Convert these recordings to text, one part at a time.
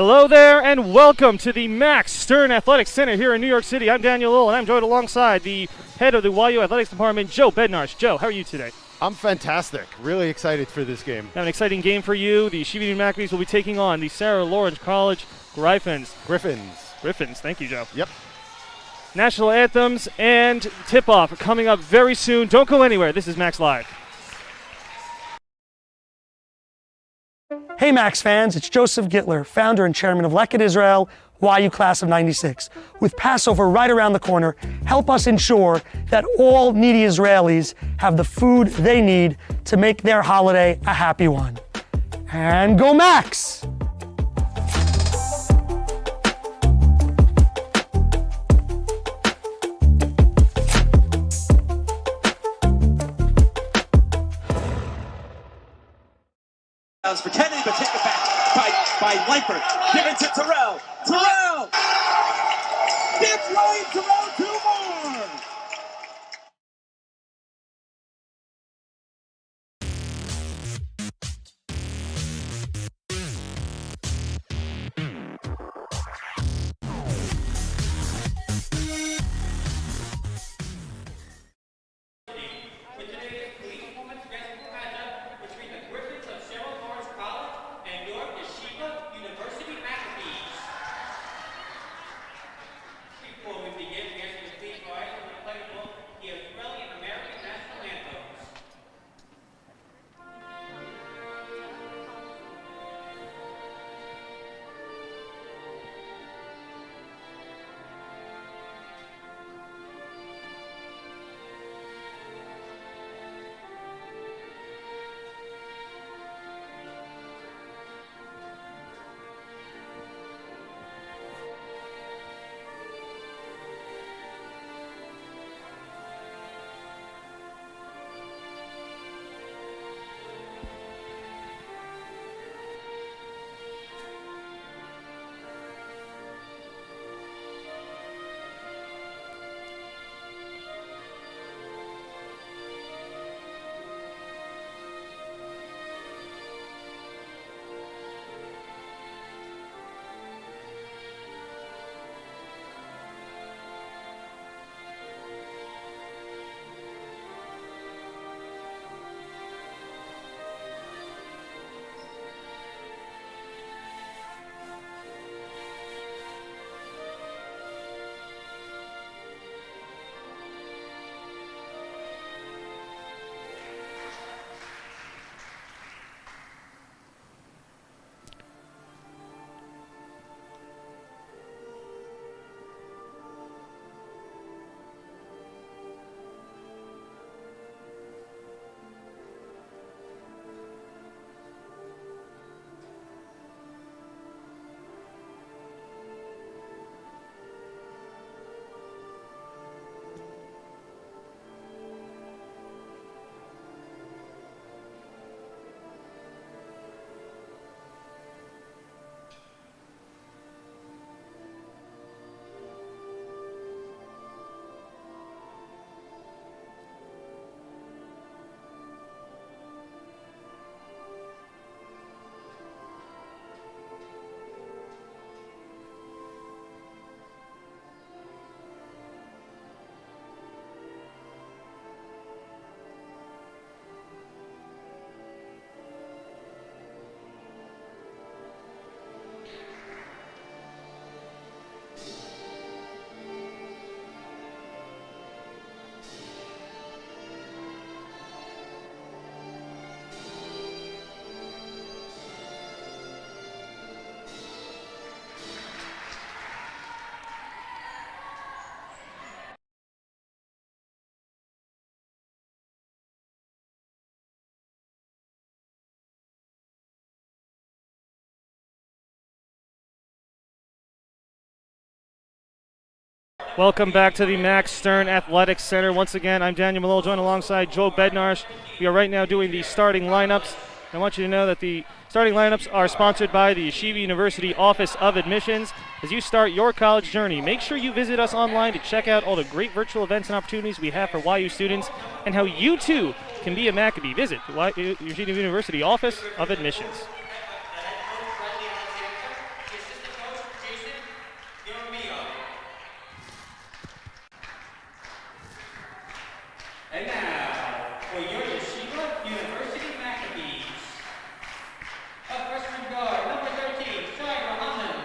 Hello there and welcome to the Max Stern Athletics Center here in New York City. I'm Daniel Lowell and I'm joined alongside the head of the YU Athletics Department, Joe Bednarsh. Joe, how are you today? I'm fantastic. Really excited for this game. Have an exciting game for you. The Yeshiva Maccabees will be taking on the Sarah Lawrence College Gryphons. Gryphons, thank you, Joe. Yep. National anthems and tip-off coming up very soon. Don't go anywhere. This is Max Live. Hey Max fans, it's Joseph Gittler, founder and chairman of Leket Israel, YU Class of 96. With Passover right around the corner, help us ensure that all needy Israelis have the food they need to make their holiday a happy one. And go Max! Pretending to take it back by Leichter. Give it to Terrell. Terrell! It's Roey and Terrell, 2 more! Welcome back to the Max Stern Athletics Center. Once again, I'm Daniel Melool, joined alongside Joe Bednarsh. We are right now doing the starting lineups. I want you to know that the starting lineups are sponsored by the Yeshiva University Office of Admissions. As you start your college journey, make sure you visit us online to check out all the great virtual events and opportunities we have for YU students and how you too can be a Maccabee. Visit the Yeshiva University Office of Admissions. And now, for your Yeshiva University Maccabees. Up freshman guard, number 13, Shai Muhammad.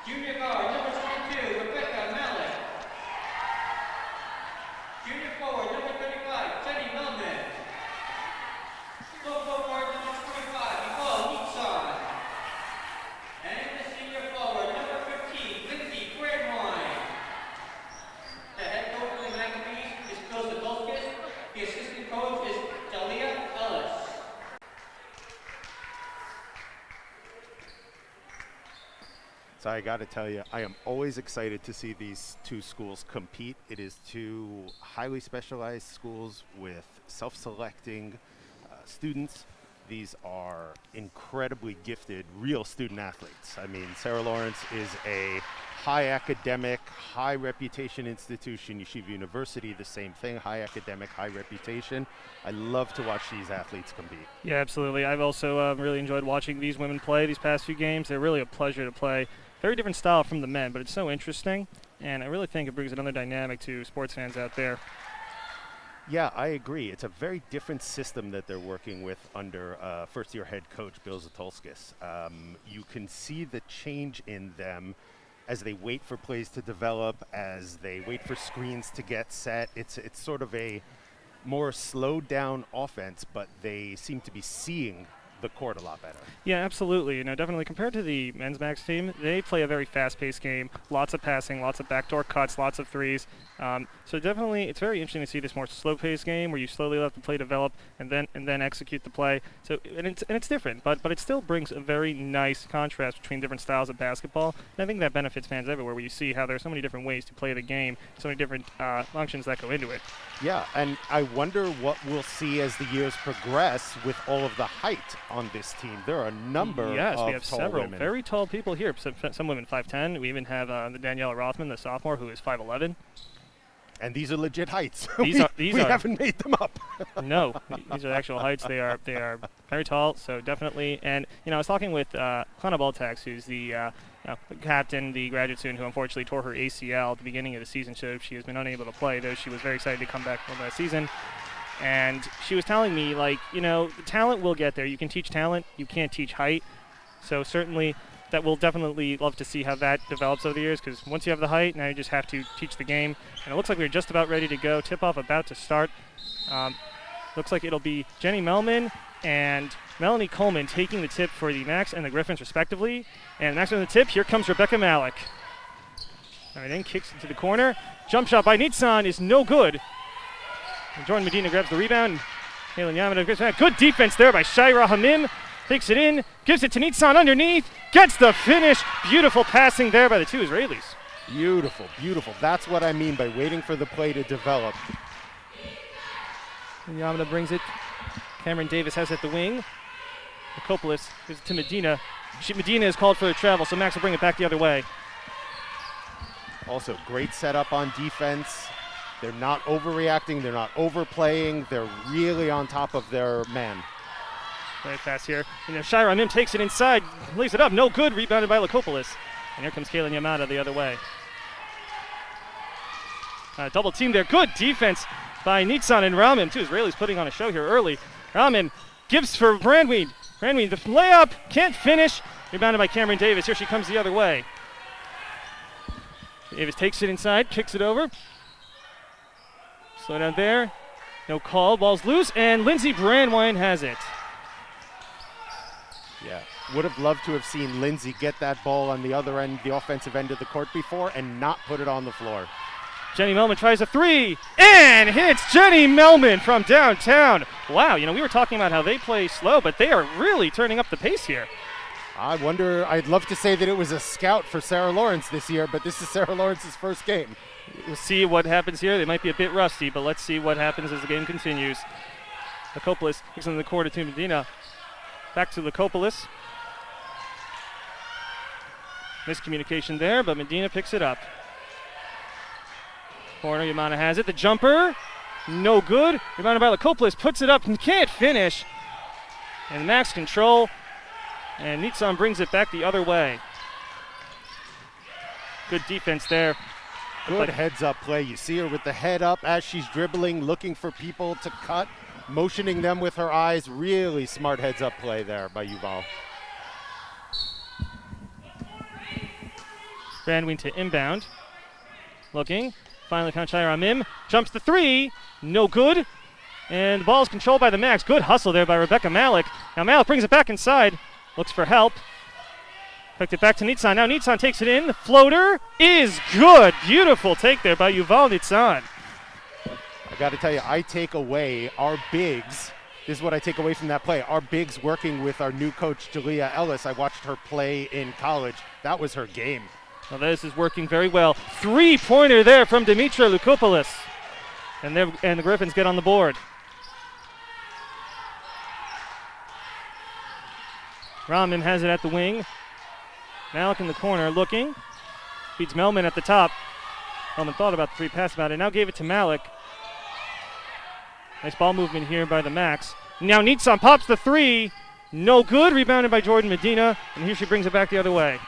Junior guard, number 22, Rebecca Malik. Junior forward, number 35, Jenny Melman. Slow forward, number 25, Nicole Nixon. And the senior forward, number 15, Lindsay Grandwine. The head coach for the Maccabees is Bill Zadolskis. The assistant coach is Dalia Ellis. So I got to tell you, I am always excited to see these two schools compete. It is two highly specialized schools with self-selecting students. These are incredibly gifted, real student athletes. I mean, Sarah Lawrence is a high academic, high reputation institution. Yeshiva University, the same thing, high academic, high reputation. I love to watch these athletes compete. Yeah, absolutely. I've also really enjoyed watching these women play these past few games. They're really a pleasure to play. Very different style from the men, but it's so interesting, and I really think it brings another dynamic to sports fans out there. Yeah, I agree. It's a very different system that they're working with under first-year head coach Bill Zatolskis. You can see the change in them as they wait for plays to develop, as they wait for screens to get set. It's sort of a more slowed-down offense, but they seem to be seeing the court a lot better. Yeah, absolutely. You know, definitely compared to the men's max team, they play a very fast-paced game. Lots of passing, lots of backdoor cuts, lots of threes. So definitely, it's very interesting to see this more slow-paced game where you slowly let the play develop and then execute the play. So and it's different, but it still brings a very nice contrast between different styles of basketball. And I think that benefits fans everywhere, where you see how there are so many different ways to play the game, so many different functions that go into it. Yeah, and I wonder what we'll see as the years progress with all of the height on this team. There are a number of we have tall several women. very tall people here. Some women 5'10". We even have the Daniela Rothman, the sophomore, who is 5'11". And these are legit heights. We haven't made them up. No, these are actual heights. They are very tall. So definitely. And I was talking with Hannah Baltax, who's the captain, the graduate student who unfortunately tore her ACL at the beginning of the season. So she has been unable to play, though she was very excited to come back from that season. And she was telling me, the talent will get there. You can teach talent. You can't teach height. So certainly that we'll definitely love to see how that develops over the years, because once you have the height, now you just have to teach the game. And it looks like we're just about ready to go. Tip-off about to start. Looks like it'll be Jenny Melman and Melanie Coleman taking the tip for the Max and the Gryphons, respectively. And Max on the tip. Here comes Rebecca Malik. All right, then kicks into the corner. Jump shot by Nitsan is no good. And Jordan Medina grabs the rebound. Kaylin Yamada grabs that. Good defense there by Shaira Hamim. Takes it in, gives it to Nitsan underneath, gets the finish. Beautiful passing there by the two Israelis. Beautiful, beautiful. That's what I mean by waiting for the play to develop. And Yamada brings it. Cameron Davis has it at the wing. Kopolis gives it to Medina. Medina is called for a travel, so Max will bring it back the other way. Also, great setup on defense. They're not overreacting. They're not overplaying. They're really on top of their man. Very fast here. Shira Mim takes it inside, lays it up, no good, rebounded by Lakopolis. And here comes Kaylin Yamada the other way. Double team there, good defense by Nitsan and Ramin. Two Israelis putting on a show here early. Ramin gives for Brandweed. Brandweed, the layup, can't finish. Rebounded by Cameron Davis. Here she comes the other way. Davis takes it inside, kicks it over. Slow down there. No call, ball's loose, and Lindsay Brandwine has it. Yeah, would have loved to have seen Lindsay get that ball on the other end, the offensive end of the court before, and not put it on the floor. Jenny Melman tries a three and hits Jenny Melman from downtown. Wow, we were talking about how they play slow, but they are really turning up the pace here. I'd love to say that it was a scout for Sarah Lawrence this year, but this is Sarah Lawrence's first game. We'll see what happens here. They might be a bit rusty, but let's see what happens as the game continues. Lakopolis kicks into the corner to Medina. Back to Lakopolis. Miscommunication there, but Medina picks it up. Corner, Yamana has it. The jumper, no good. Rebounded by Lakopolis, puts it up and can't finish. And Max control, and Nitsan brings it back the other way. Good defense there Good heads-up play. You see her with the head up as she's dribbling, looking for people to cut, motioning them with her eyes. Really smart heads-up play there by Yuval. Brandween to inbound. Looking. Finally found Shira Mim. Jumps the three. No good. And the ball is controlled by the Max. Good hustle there by Rebecca Malik. Now Malik brings it back inside. Looks for help. Picked it back to Nitzan. Now Nitzan takes it in. The floater is good. Beautiful take there by Yuval Nitzan. I got to tell you, I take away our bigs. This is what I take away from that play. Our bigs working with our new coach, Jalea Ellis. I watched her play in college. That was her game. Well, this is working very well. Three-pointer there from Dimitra Lukopoulos. And the Gryphons get on the board. Rahman has it at the wing. Malik in the corner looking. Feeds Melman at the top. Melman thought about the free pass about it. Now gave it to Malik. Nice ball movement here by the Max. Now Nitzan pops the three. No good. Rebounded by Jordan Medina. And here she brings it back the other way.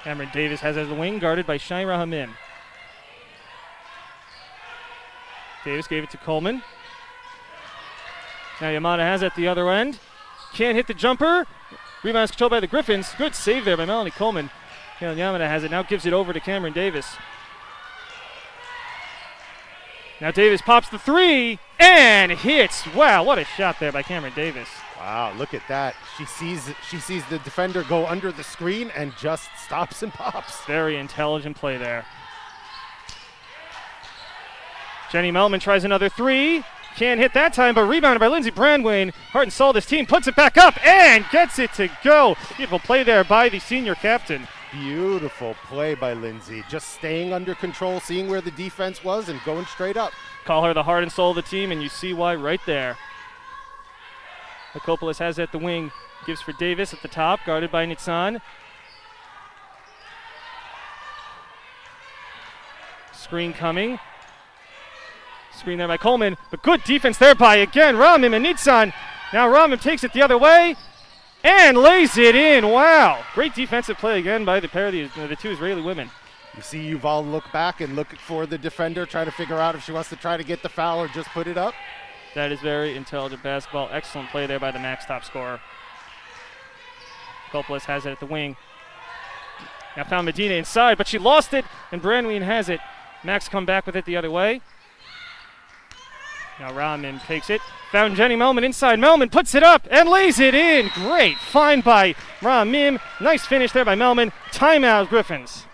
Cameron Davis has it at the wing, guarded by Shaira Hamim. Davis gave it to Coleman. Now Yamada has it at the other end. Can't hit the jumper. Rebound is controlled by the Gryphons. Good save there by Melanie Coleman. Yamada has it. Now gives it over to Cameron Davis. Now Davis pops the three and hits. Wow, what a shot there by Cameron Davis. Wow, look at that. She sees the defender go under the screen and just stops and pops. Very intelligent play there. Jenny Melman tries another three. Can't hit that time, but rebounded by Lindsey Brandwayne. Heart and soul, this team puts it back up and gets it to go. Beautiful play there by the senior captain. Beautiful play by Lindsey. Just staying under control, seeing where the defense was, and going straight up. Call her the heart and soul of the team, and you see why right there. Lukopoulos has it at the wing. Gives for Davis at the top, guarded by Nitzan. Screen coming. Screen there by Coleman, but good defense there by, again, Ramim and Nitzan. Now Ramim takes it the other way and lays it in. Wow. Great defensive play again by the pair of the two Israeli women. You see Yuval look back and look for the defender, try to figure out if she wants to try to get the foul or just put it up. That is very intelligent basketball. Excellent play there by the Max top scorer. Lukopoulos has it at the wing. Now found Medina inside, but she lost it, and Brandween has it. Max come back with it the other way. Now Rahman takes it. Found Jenny Melman inside. Melman puts it up and lays it in. Great find by Rahman. Nice finish there by Melman. Timeout, Gryphons.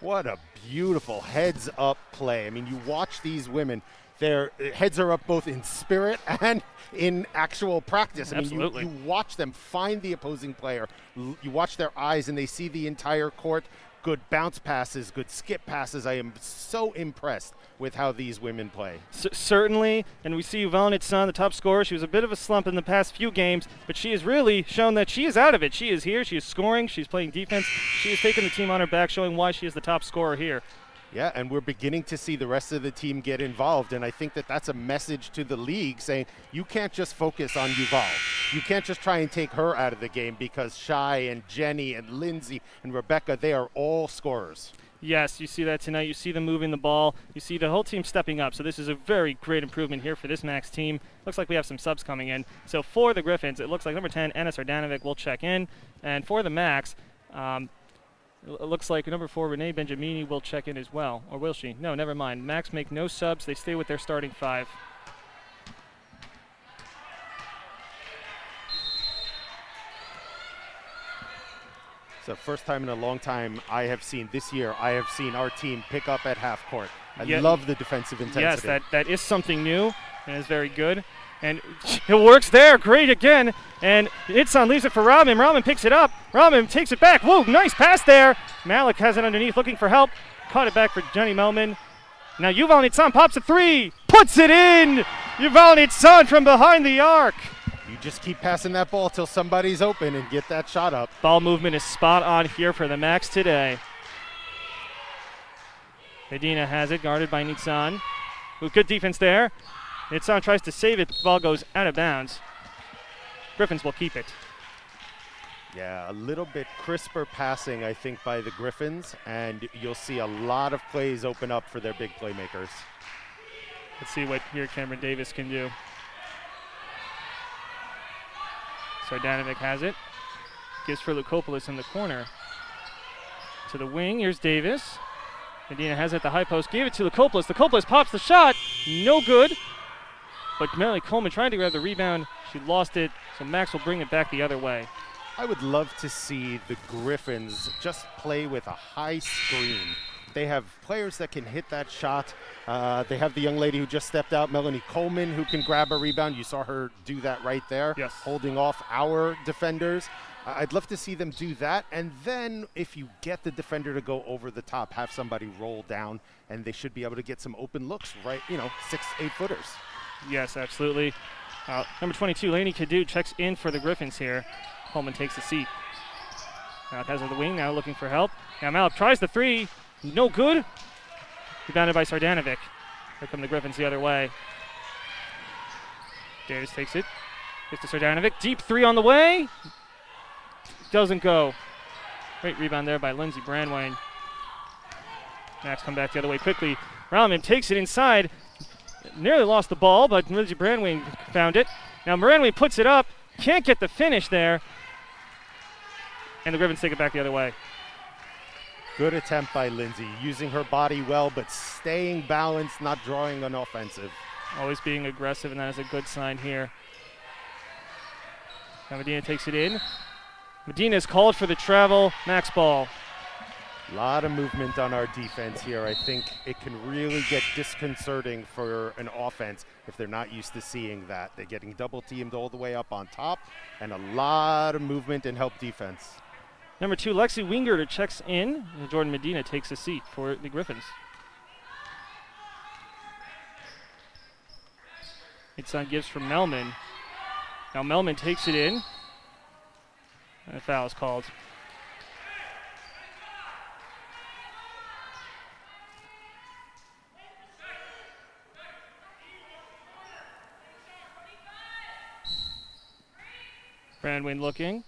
What a beautiful heads-up play. I mean, you watch these women. Their heads are up both in spirit and in actual practice. Absolutely. I mean, you watch them find the opposing player. You watch their eyes, and they see the entire court. Good bounce passes, good skip passes. I am so impressed with how these women play. Certainly, and we see Yuval Nitzan, the top scorer. She was a bit of a slump in the past few games, but she has really shown that she is out of it. She is here, she is scoring, she's playing defense. She is taking the team on her back, showing why she is the top scorer here. Yeah, and we're beginning to see the rest of the team get involved, and I think that that's a message to the league saying you can't just focus on Yuval. You can't just try and take her out of the game because Shai and Jenny and Lindsay and Rebecca, they are all scorers. Yes, you see that tonight. You see them moving the ball. You see the whole team stepping up. So this is a very great improvement here for this Max team. Looks like we have some subs coming in. So for the Gryphons, it looks like number 10, Enes Ardanovic, will check in. And for the Max, it looks like number 4, Renee Benjamini, will check in as well. Or will she? No, never mind. Max make no subs. They stay with their starting 5. It's the first time in a long time I have seen this year. I have sseen our team pick up at half court. I love the defensive intensity. Yes, that is something new and is very good. And it works there. Great again. And Nitzan leaves it for Rahman. Rahman picks it up. Rahman takes it back. Whoa, nice pass there. Malik has it underneath, looking for help. Caught it back for Jenny Melman. Now Yuval Nitzan pops a 3. Puts it in. Yuval Nitzan from behind the arc. You just keep passing that ball till somebody's open and get that shot up. Ball movement is spot on here for the Max today. Medina has it, guarded by Nitzan. Good defense there. Nitzan tries to save it, but the ball goes out of bounds. Gryphons will keep it. Yeah, a little bit crisper passing, I think, by the Gryphons, and you'll see a lot of plays open up for their big playmakers. Let's see what here Cameron Davis can do. Sardanovic has it. Gives for Lukopoulos in the corner. To the wing, here's Davis. Medina has it at the high post, gave it to Lukopoulos. Lukopoulos pops the shot, no good. But Melanie Coleman trying to grab the rebound, she lost it, so Max will bring it back the other way. I would love to see the Gryphons just play with a high screen. They have players that can hit that shot. They have the young lady who just stepped out, Melanie Coleman, who can grab a rebound. You saw her do that right there, yes, holding off our defenders. I'd love to see them do that. And then if you get the defender to go over the top, have somebody roll down, and they should be able to get some open looks, right? 6, 8 footers. Yes, absolutely. Number 22, Lainey Cadu checks in for the Gryphons here. Coleman takes a seat. Malik has it the wing, now looking for help. Now Malik tries the three, no good. Rebounded by Sardanovic. Here come the Gryphons the other way. Davis takes it. Gets to Sardanovic. Deep three on the way. Doesn't go. Great rebound there by Lindsey Brandwayne. Max come back the other way quickly. Rauman takes it inside. Nearly lost the ball, but Lindsey Brandwayne found it. Now Brandwayne puts it up. Can't get the finish there. And the Gryphons take it back the other way. Good attempt by Lindsey, using her body well, but staying balanced, not drawing an offensive. Always being aggressive, and that is a good sign here. Now Medina takes it in. Medina is called for the travel. Max ball. A lot of movement on our defense here. I think it can really get disconcerting for an offense if they're not used to seeing that. They're getting double teamed all the way up on top, and a lot of movement and help defense. Number 2, Lexi Wingerter checks in, and Jordan Medina takes a seat for the Gryphons. It's on gives from Melman. Now Melman takes it in, and a foul is called. Brandwayne looking.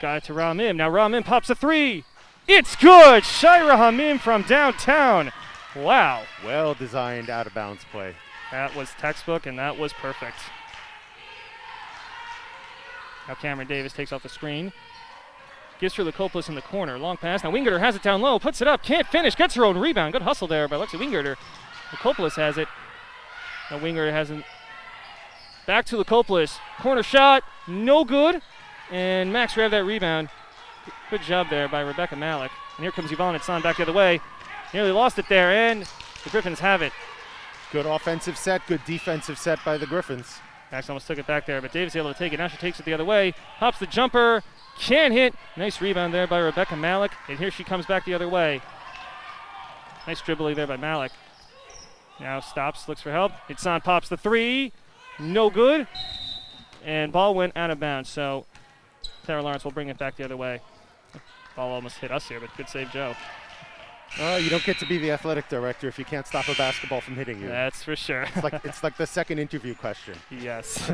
Got it to Ramim. Now Ramim pops a three. It's good! Shira Hamim from downtown. Wow. Well designed out of bounds play. That was textbook, and that was perfect. Now Cameron Davis takes off the screen. Gives her Lukopoulos in the corner. Long pass. Now Wingerter has it down low. Puts it up. Can't finish. Gets her own rebound. Good hustle there by Lexi Wingerter. Lukopoulos has it. Now Wingerter hasn't. Back to Lukopoulos. Corner shot. No good. And Max grabbed that rebound. Good job there by Rebecca Malik. And here comes Yvonne Itsan back the other way. Nearly lost it there, and the Gryphons have it. Good offensive set, good defensive set by the Gryphons. Max almost took it back there, but Davis able to take it. Now she takes it the other way. Hops the jumper. Can't hit. Nice rebound there by Rebecca Malik. And here she comes back the other way. Nice dribbling there by Malik. Now stops, looks for help. Itsan pops the three. No good. And ball went out of bounds, so Sarah Lawrence will bring it back the other way. Ball almost hit us here, but good save, Joe. You don't get to be the athletic director if you can't stop a basketball from hitting you. That's for sure. It's like the second interview question. Yes.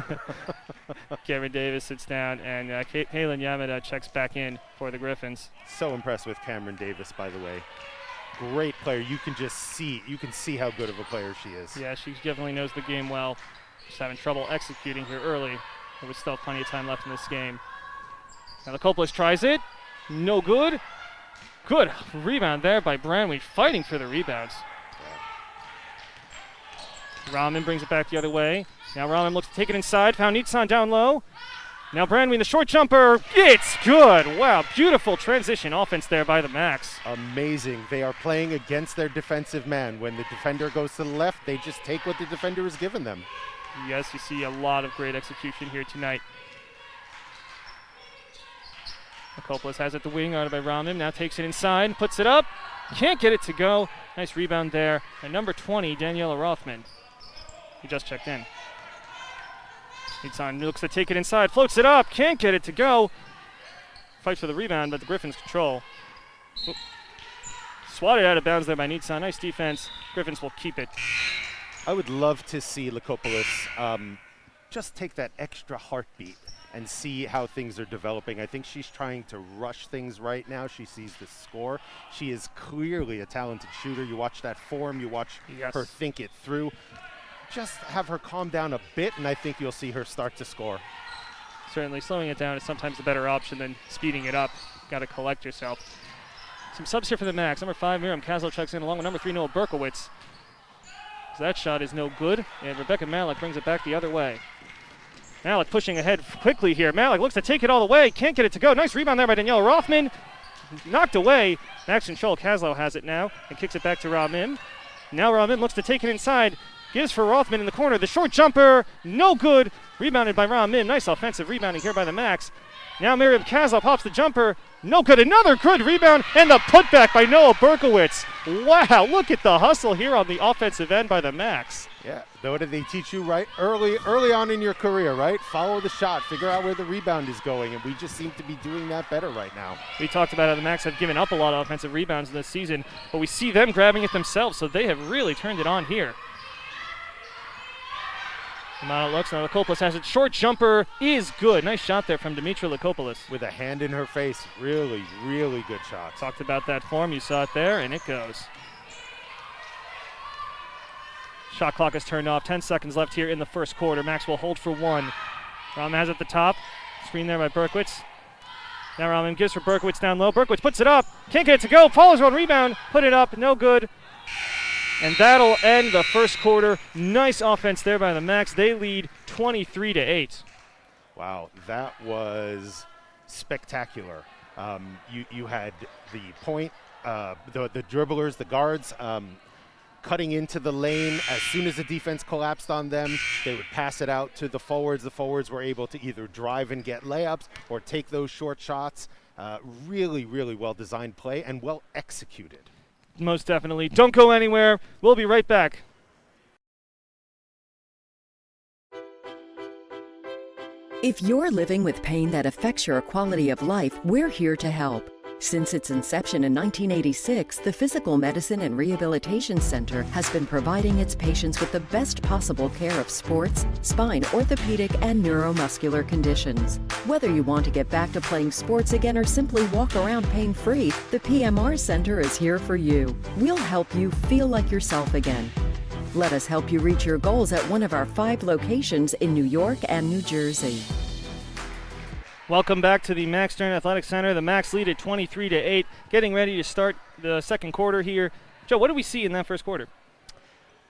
Cameron Davis sits down, and Kaylin Yamada checks back in for the Gryphons. So impressed with Cameron Davis, by the way. Great player. You can see how good of a player she is. Yeah, she definitely knows the game well. Just having trouble executing here early. There was still plenty of time left in this game. Now Lukopoulos tries it. No good. Good rebound there by Brandwayne, fighting for the rebounds. Rahman brings it back the other way. Now Rahman looks to take it inside. Found Nitsan down low. Now Brandwayne, the short jumper. It's good. Wow, beautiful transition offense there by the Max. Amazing. They are playing against their defensive man. When the defender goes to the left, they just take what the defender has given them. Yes, you see a lot of great execution here tonight. Lukopoulos has it the wing, guarded by Rahman. Now takes it inside, puts it up. Can't get it to go. Nice rebound there. And number 20, Daniela Rothman. He just checked in. Nitsan looks to take it inside, floats it up. Can't get it to go. Fights for the rebound, but the Gryphons control. Oop. Swatted out of bounds there by Nitsan. Nice defense. Gryphons will keep it. I would love to see Lukopoulos just take that extra heartbeat and see how things are developing. I think she's trying to rush things right now. She sees the score. She is clearly a talented shooter. You watch that form, you watch her think it through. Just have her calm down a bit, and I think you'll see her start to score. Certainly, slowing it down is sometimes the better option than speeding it up. Got to collect yourself. Some subs here for the Max. Number 5, Miriam Kazlo checks in along with number 3, Noah Berkowitz. So that shot is no good, and Rebecca Malik brings it back the other way. Malik pushing ahead quickly here. Malik looks to take it all the way. Can't get it to go. Nice rebound there by Daniela Rothman. Knocked away. Max control. Kazlo has it now and kicks it back to Ramim. Now Ramim looks to take it inside. Gives for Rothman in the corner. The short jumper, no good. Rebounded by Ramim. Nice offensive rebounding here by the Max. Now Miriam Kazlo pops the jumper. No good. Another good rebound. And the putback by Noah Berkowitz. Wow, look at the hustle here on the offensive end by the Max. Yeah, what did they teach you right early on in your career, right? Follow the shot, figure out where the rebound is going, and we just seem to be doing that better right now. We talked about how the Max have given up a lot of offensive rebounds this season, but we see them grabbing it themselves, so they have really turned it on here. Amana looks, now Lakopoulos has it. Short jumper is good. Nice shot there from Dimitra Lakopoulos. With a hand in her face. Really, really good shot. Talked about that form. You saw it there, and it goes. Shot clock is turned off. 10 seconds left here in the first quarter. Max will hold for 1. Ram has at the top. Screen there by Berkowitz. Now Raman gives for Berkowitz down low. Berkowitz puts it up. Can't get it to go. Follows her on rebound. Put it up. No good. And that'll end the first quarter. Nice offense there by the Max. They lead 23-8. Wow, that was spectacular. You had the point, the dribblers, the guards, cutting into the lane. As soon as the defense collapsed on them, they would pass it out to the forwards. The forwards were able to either drive and get layups or take those short shots. Really, really well-designed play and well executed. Most definitely. Don't go anywhere. We'll be right back. If you're living with pain that affects your quality of life, we're here to help. Since its inception in 1986, the Physical Medicine and Rehabilitation Center has been providing its patients with the best possible care of sports, spine, orthopedic, and neuromuscular conditions. Whether you want to get back to playing sports again or simply walk around pain-free, the PMR Center is here for you. We'll help you feel like yourself again. Let us help you reach your goals at one of our 5 locations in New York and New Jersey. Welcome back to the Max Stern Athletic Center. The Max lead at 23-8, getting ready to start the second quarter here. Joe, what did we see in that first quarter?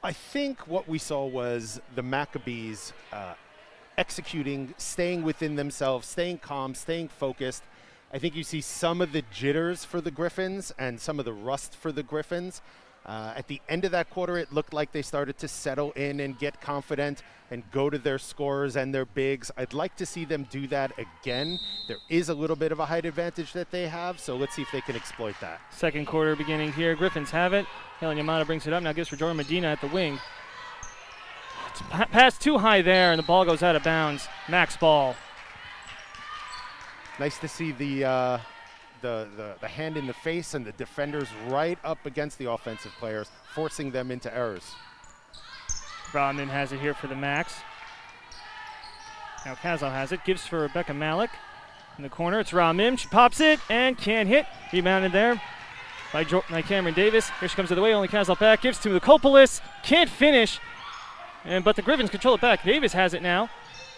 I think what we saw was the Maccabees executing, staying within themselves, staying calm, staying focused. I think you see some of the jitters for the Gryphons and some of the rust for the Gryphons. At the end of that quarter, it looked like they started to settle in and get confident and go to their scorers and their bigs. I'd like to see them do that again. There is a little bit of a height advantage that they have, so let's see if they can exploit that. Second quarter beginning here. Gryphons have it. Helen Yamada brings it up. Now gives for Jordan Medina at the wing. It's passed too high there, and the ball goes out of bounds. Max ball. Nice to see the hand in the face and the defenders right up against the offensive players, forcing them into errors. Rodman has it here for the Max. Now Kazal has it, gives for Rebecca Malik. In the corner, it's Ramim. She pops it and can't hit. Rebounded there by Cameron Davis. Here she comes to the way, only Kazal back. Gives to Lakopoulos. Can't finish. But the Gryphons control it back. Davis has it now.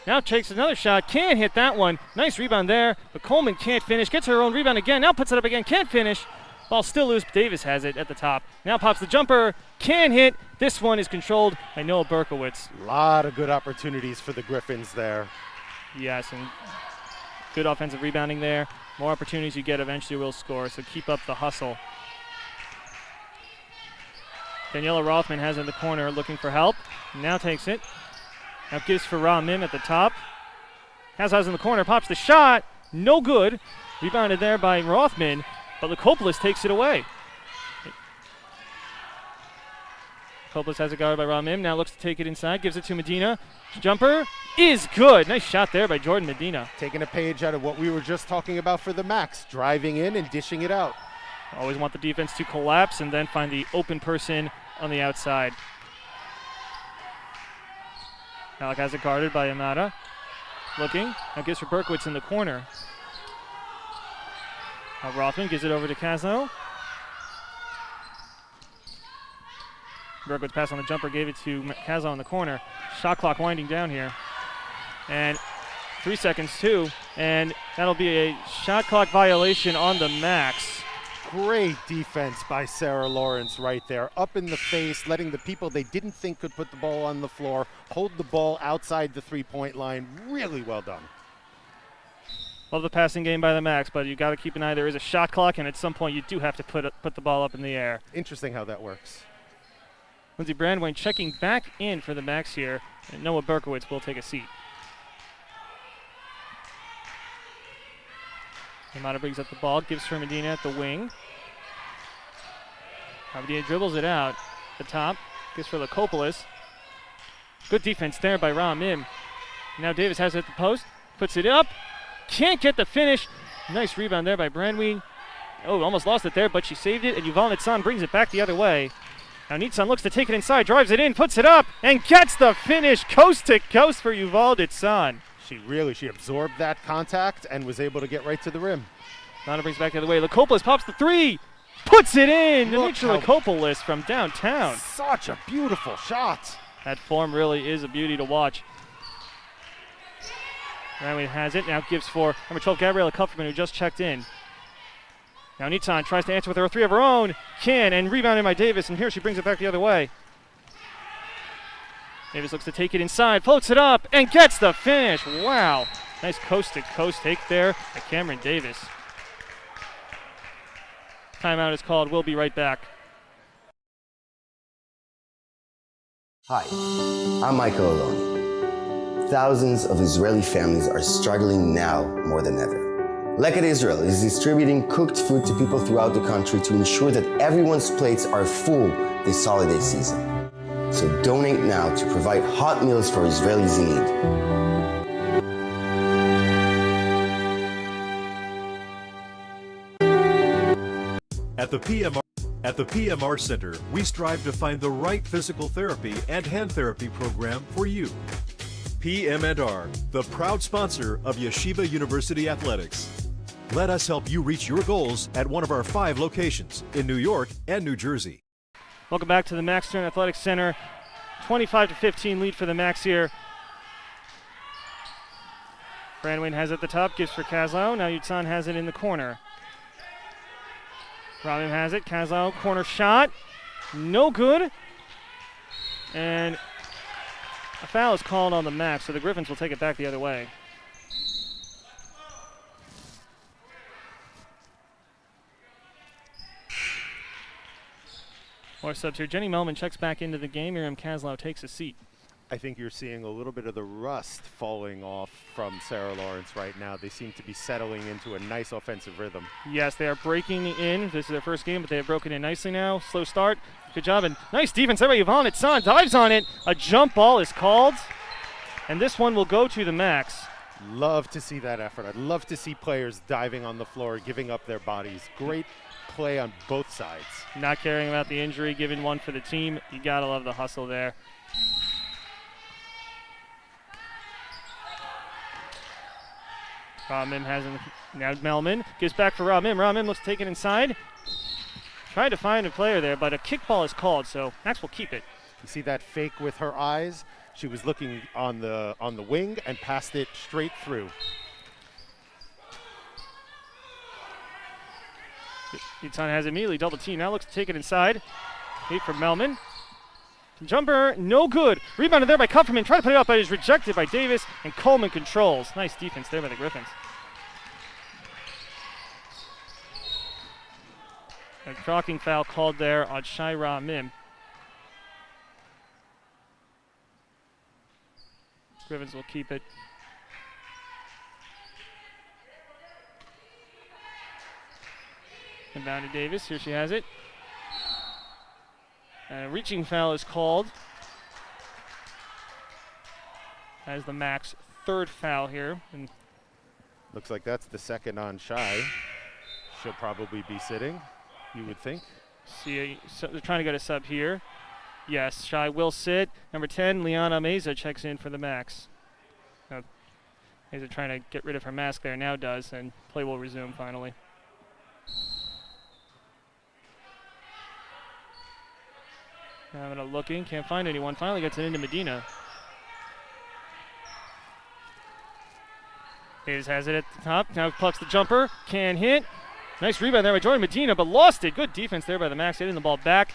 Now takes another shot. Can't hit that one. Nice rebound there. But Coleman can't finish. Gets her own rebound again. Now puts it up again. Can't finish. Ball still loose. But Davis has it at the top. Now pops the jumper. Can't hit. This one is controlled by Noah Berkowitz. A lot of good opportunities for the Gryphons there. Yes, and good offensive rebounding there. More opportunities you get, eventually will score. So keep up the hustle. Daniela Rothman has it in the corner looking for help. Now takes it. Now gives for Ramim at the top. Kazaz in the corner, pops the shot. No good. Rebounded there by Rothman, but Lakopoulos takes it away. Lakopoulos has it guarded by Ramim. Now looks to take it inside. Gives it to Medina. Jumper is good. Nice shot there by Jordan Medina. Taking a page out of what we were just talking about for the Max. Driving in and dishing it out. Always want the defense to collapse and then find the open person on the outside. Malik has it guarded by Yamada. Looking. Now gives for Berkowitz in the corner. Now Rothman gives it over to Kazno. Berkowitz pass on the jumper, gave it to Kazno in the corner. Shot clock winding down here. And 3 seconds too. And that'll be a shot clock violation on the Max. Great defense by Sarah Lawrence right there. Up in the face, letting the people they didn't think could put the ball on the floor hold the ball outside the three-point line. Really well done. Love the passing game by the Max, but you got to keep an eye. There is a shot clock, and at some point you do have to put the ball up in the air. Interesting how that works. Lindsey Brandwein checking back in for the Max here, and Noah Berkowitz will take a seat. Yamada brings up the ball, gives for Medina at the wing. Medina dribbles it out the top, gives for Lakopoulos. Good defense there by Ramim. Now Davis has it at the post, puts it up, can't get the finish. Nice rebound there by Brandwein. Oh, almost lost it there, but she saved it, and Yuval Nitzan brings it back the other way. Now Nitzan looks to take it inside, drives it in, puts it up, and gets the finish coast to coast for Yuval Nitzan. She absorbed that contact and was able to get right to the rim. Nana brings it back the other way. Lakopoulos pops the three, puts it in. Dimitri Look Lakopoulos from downtown. Such a beautiful shot. That form really is a beauty to watch. Brandwein has it, now gives for number 12, Gabriella Kupferman, who just checked in. Now Nitzan tries to answer with her three of her own, and rebounded by Davis, and here she brings it back the other way. Davis looks to take it inside, floats it up, and gets the finish. Wow. Nice coast-to-coast take there by Cameron Davis. Timeout is called. We'll be right back. Hi, I'm Michael Aloni. Thousands of Israeli families are struggling now more than ever. Leichter Israel is distributing cooked food to people throughout the country to ensure that everyone's plates are full this holiday season. So donate now to provide hot meals for Israelis in need. At the PMR Center, we strive to find the right physical therapy and hand therapy program for you. PM&R, the proud sponsor of Yeshiva University Athletics. Let us help you reach your goals at one of our 5 locations in New York and New Jersey. Welcome back to the Max Stern Athletic Center. 25-15 lead for the Max here. Brandwein has it at the top, gives for Kazlo. Now Nitzan has it in the corner. Ramim has it. Kazlo, corner shot. No good. And a foul is called on the Max, so the Gryphons will take it back the other way. More subs here. Jenny Melman checks back into the game. Miriam Kazlow takes a seat. I think you're seeing a little bit of the rust falling off from Sarah Lawrence right now. They seem to be settling into a nice offensive rhythm. Yes, they are breaking in. This is their first game, but they have broken in nicely now. Slow start. Good job, and nice defense there by Yvonne. Nitzan dives on it. A jump ball is called, and this one will go to the Max. Love to see that effort. I'd love to see players diving on the floor, giving up their bodies. Great play on both sides. Not caring about the injury, giving one for the team. You gotta love the hustle there. Ramim has him. Now Melman gives back for Ramim. Ramim looks to take it inside. Tried to find a player there, but a kickball is called, so Max will keep it. You see that fake with her eyes? She was looking on the wing and passed it straight through. Nitzan has immediately double team. Now looks to take it inside. Hate for Melman. Jumper, no good. Rebounded there by Kupferman. Tried to put it up, but is rejected by Davis, and Coleman controls. Nice defense there by the Gryphons. A blocking foul called there on Shai Ramim. Gryphons will keep it. Inbound to Davis. Here she has it. And a reaching foul is called. As the Max third foul here. And looks like that's the second on Shai. She'll probably be sitting, you would think. So they're trying to get a sub here. Yes, Shai will sit. Number 10, Liana Meza checks in for the Max. Mesa trying to get rid of her mask there, now does, and play will resume finally. Now looking, can't find anyone. Finally gets it into Medina. Hayes has it at the top. Now plucks the jumper. Can hit. Nice rebound there by Jordan Medina, but lost it. Good defense there by the Max, hitting the ball back.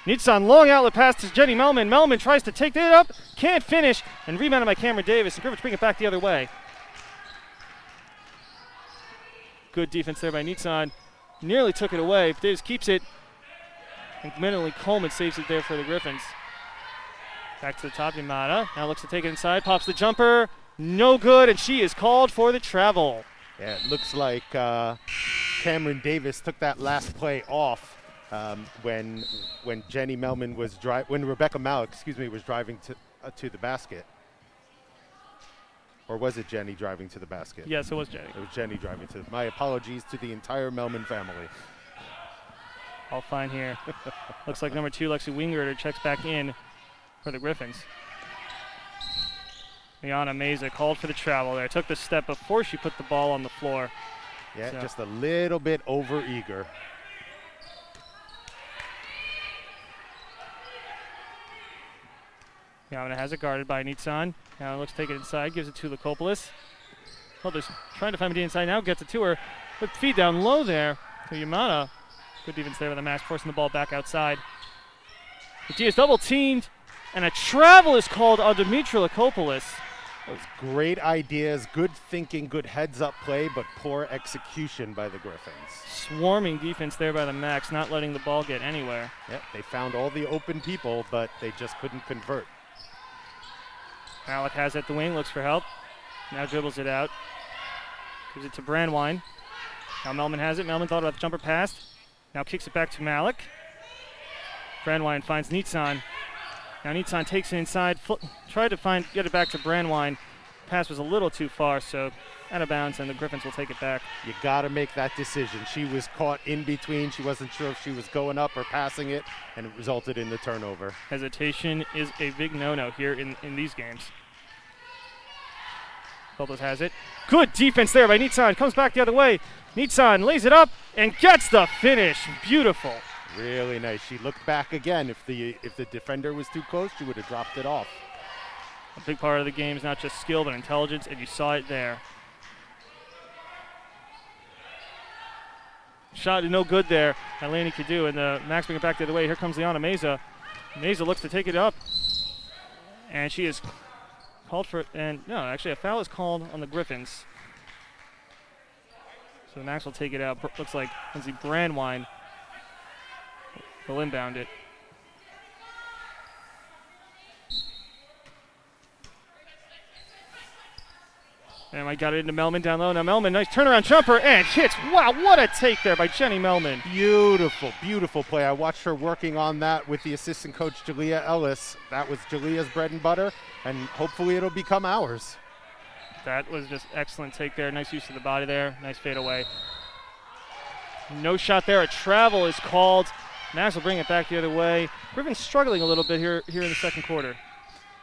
Nitsan, long outlet pass to Jenny Melman. Melman tries to take it up. Can't finish. And rebounded by Cameron Davis. And Gryphons bring it back the other way. Good defense there by Nitsan. Nearly took it away. But Davis keeps it. And Mentally Coleman saves it there for the Gryphons. Back to the top, Yamada. Now looks to take it inside. Pops the jumper. No good. And she is called for the travel. Yeah, it looks like Cameron Davis took that last play off when Jenny Melman was when Rebecca Malik, was driving to the basket. Or was it Jenny driving to the basket? Yes, it was Jenny. It was Jenny driving to. My apologies to the entire Melman family. All fine here. Looks like number 2, Lexi Wingerter, checks back in for the Gryphons. Liana Meza called for the travel there. Took the step before she put the ball on the floor. Yeah, so. Just a little bit over-eager. Yamada has it guarded by Nitsan. Now looks to take it inside, gives it to Lukopoulos. Just trying to find Medina inside now, gets it to her. But feed down low there to Yamada. Good defense there with the Max, forcing the ball back outside. Matias double teamed, and a travel is called on Dimitri Lukopoulos. Those great ideas, good thinking, good heads-up play, but poor execution by the Gryphons. Swarming defense there by the Max, not letting the ball get anywhere. Yep, they found all the open people, but they just couldn't convert. Malik has it at the wing, looks for help. Now dribbles it out. Gives it to Brandwine. Now Melman has it. Melman thought about the jumper pass. Now kicks it back to Malik. Brandwine finds Nitsan. Now Nitsan takes it inside, tried to get it back to Brandwine. Pass was a little too far, so out of bounds, and the Gryphons will take it back. You got to make that decision. She was caught in between. She wasn't sure if she was going up or passing it, and it resulted in the turnover. Hesitation is a big no-no here in these games. Phillips has it. Good defense there by Nitsan. Comes back the other way. Nitsan lays it up and gets the finish. Beautiful. Really nice. She looked back again. If the defender was too close, she would have dropped it off. A big part of the game is not just skill, but intelligence, and you saw it there. Shot no good there. Eleni could do, and the Max bring it back the other way. Here comes Liana Meza. Meza looks to take it up, and she is called for, and no, actually a foul is called on the Gryphons. So the Max will take it out. Looks like Lindsay Brandwine will inbound it. And I got it into Melman down low. Now Melman, nice turnaround jumper and hits. Wow, what a take there by Jenny Melman. Beautiful, beautiful play. I watched her working on that with the assistant coach, Jalea Ellis. That was Jalea's bread and butter, and hopefully it'll become ours. That was just excellent take there. Nice use of the body there. Nice fade away. No shot there. A travel is called. Max will bring it back the other way. Gryphons struggling a little bit here in the second quarter.